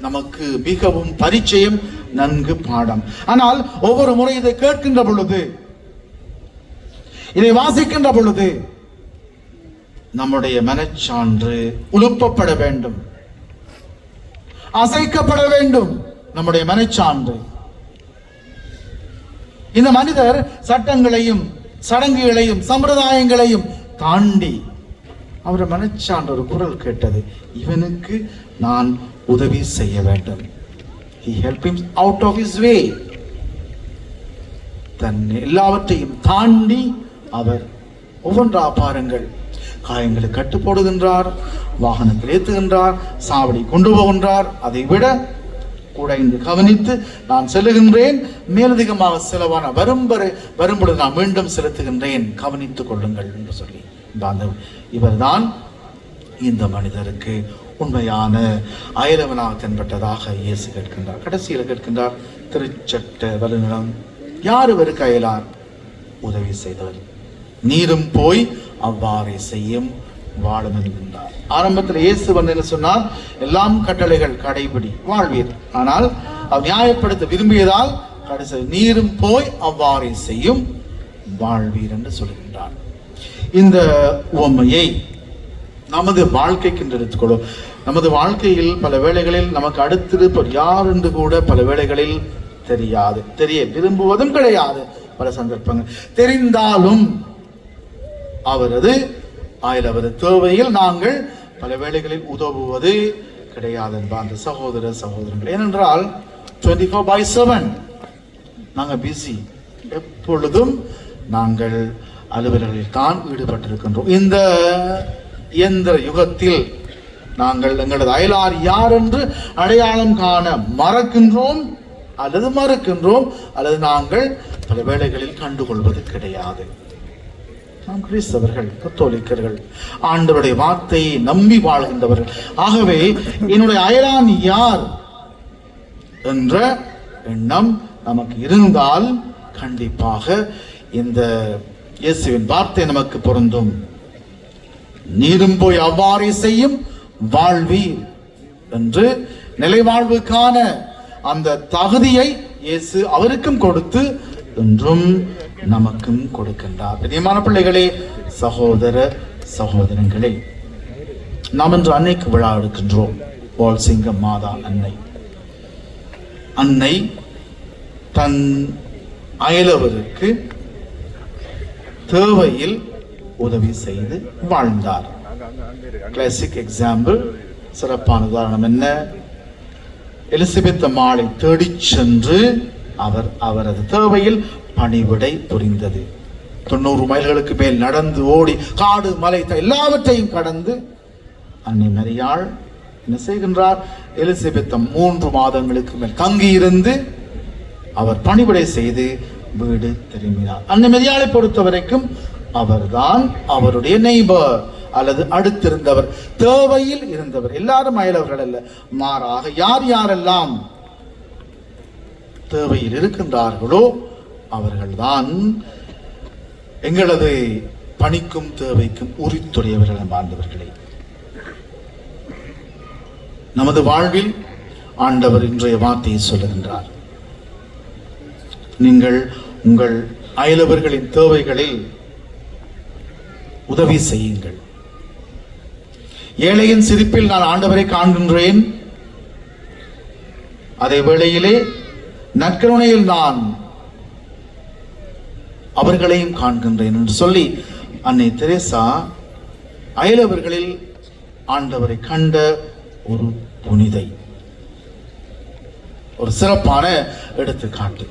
நமக்கு மிகவும் பரிச்சயம், நன்கு பாடம். ஆனால் ஒவ்வொரு முறை இதை கேட்கின்ற பொழுது, இதை வாசிக்கின்ற பொழுது நம்முடைய மனச்சான்று உழுப்பப்பட வேண்டும், அசைக்கப்பட வேண்டும். நம்முடைய மனச்சான்று இந்த மனிதர் சட்டங்களையும் சடங்குகளையும் சம்பிரதாயங்களையும் தாண்டி அவர் மனச்சான்று ஒரு குரல் கேட்டது, இவனுக்கு நான் உதவி செய்ய வேண்டும். He helped him out of his way. தன் எல்லாவற்றையும் தாண்டி அவர் ஒவ்வொன்றா பாருங்கள், காயங்களை கட்டு போடுகின்றார், வாகனத்தில் ஏற்றுகின்றார், சாவடி கொண்டு போகின்றார். அதை விட குடைந்து கவனித்து நான் செல்லுகின்றேன், மேலதிகமாக செலவான வரும்பொழுது நான் மீண்டும் செலுத்துகின்றேன், கவனித்துக் கொள்ளுங்கள் என்று சொல்லி இவர்தான் இந்த மனிதருக்கு உண்மையான அயலவனாக தென்பட்டதாக இயேசு கேட்கின்றார். கடைசியில் கேட்கின்றார், திருச்சட்ட வல்லுநரம் யார் இவருக்கு அயலார்? உதவி செய்தவர். நீரும் போய் அவ்வாறே செய்யும் வாழும் என்கின்றார். ஆரம்பத்தில் இயேசு வந்து என்ன சொன்னார்? எல்லாம் கட்டளைகள் கடைபிடி வாழ்வீர். ஆனால் அவர் நியாயப்படுத்த விரும்பியதால் கடைசி நீரும் போய் அவ்வாறே செய்யும் வாழ்வீர் என்று சொல்கின்றார். இந்த உவமையை நமது வாழ்க்கைக்கு எடுத்துக்கொள்ளும். நமது வாழ்க்கையில் பல வேளைகளில் நமக்கு அடுத்திருப்பவர் யார் என்று கூட பல வேளைகளில் தெரியாது, தெரிய விரும்புவதும் கிடையாது. பல சந்தர்ப்பங்கள் தெரிந்தாலும் அவரது தேவையில் நாங்கள் பல வேளைகளில் உதவுவது கிடையாது என்பார் சகோதர சகோதரர்கள். ஏனென்றால் 24/7 நாங்கள் பிஸி, எப்பொழுதும் நாங்கள் அலுவலர்களில் தான் ஈடுபட்டிருக்கின்றோம். இந்த இயந்திர யுகத்தில் நாங்கள் எங்களது அயலார் யார் என்று அடையாளம் காண மறக்கின்றோம் அல்லது நாங்கள் பல வேளைகளில் கண்டுகொள்வது கிடையாது. நாம் கிறிஸ்தவர்கள், கத்தோலிக்கர்கள், ஆண்டவருடைய வார்த்தையை நம்பி வாழ்கின்றவர்கள். ஆகவே என்னுடைய அயலான் யார் என்ற எண்ணம் நமக்கு இருந்தால் கண்டிப்பாக இந்த இயேசுவின் வார்த்தை நமக்கு பொருந்தும். நீரும் போய் அவ்வாறே செய்யும் வாழ்வீர் என்று நிலைவாழ்வுக்கான அந்த தகுதியை இயேசு அவருக்கும் கொடுத்து என்றும் நமக்கும் கொடுக்கின்றார். பிரியமான பிள்ளைகளே, சகோதர சகோதரங்களே, நாம் இன்று அன்னைக்கு விழா எடுக்கின்றோம். வால்சிங்கம் மாதா அன்னை தன் அயலவருக்கு தேவையில் உதவி செய்து வாழ்ந்தார். கிளாசிக் எக்ஸாம்பிள், சிறப்பான உதாரணம் என்ன? எலிசபெத் அம்மாளை தேடி சென்று அவரது தேவையில் பணிவிடை புரிந்தது. 90 மைல்களுக்கு மேல் நடந்து ஓடி காடு மலை எல்லாவற்றையும் கடந்து அன்னை மரியாள் என்ன செய்கின்றார்? எலிசபெத் 3 மாதங்களுக்கு மேல் தங்கியிருந்து அவர் பணிவிடை செய்து வீடு திரும்பினார். அன்னை மரியாளை பொறுத்த வரைக்கும் அவர்தான் அவருடைய நெய்பர் அல்லது அடுத்திருந்தவர், தேவையில் இருந்தவர். எல்லாரும் அயலவர்கள் அல்ல, மாறாக யார் யாரெல்லாம் தேவையில் இருக்கின்றார்களோ அவர்கள்தான் எங்களது பணிக்கும் தேவைக்கும் உரித்துடையவர்கள். வாழ்ந்தவர்களே, நமது வாழ்வில் ஆண்டவர் இன்றைய வார்த்தையை சொல்லுகின்றார். நீங்கள் உங்கள் அயலவர்களின் தேவைகளில் உதவி செய்யுங்கள். ஏழையின் சிரிப்பில் நான் ஆண்டவரை காண்கின்றேன், அதே வேளையிலே நற்கருணையில் நான் அவர்களையும் காண்கின்றேன் என்று சொல்லி அன்னை தெரேசா அயலவர்களில் ஆண்டவரை கண்ட ஒரு புனிதை, ஒரு சிறப்பான எடுத்துக்காட்டு.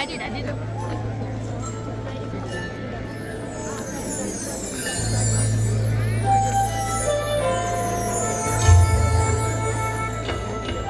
அடிடா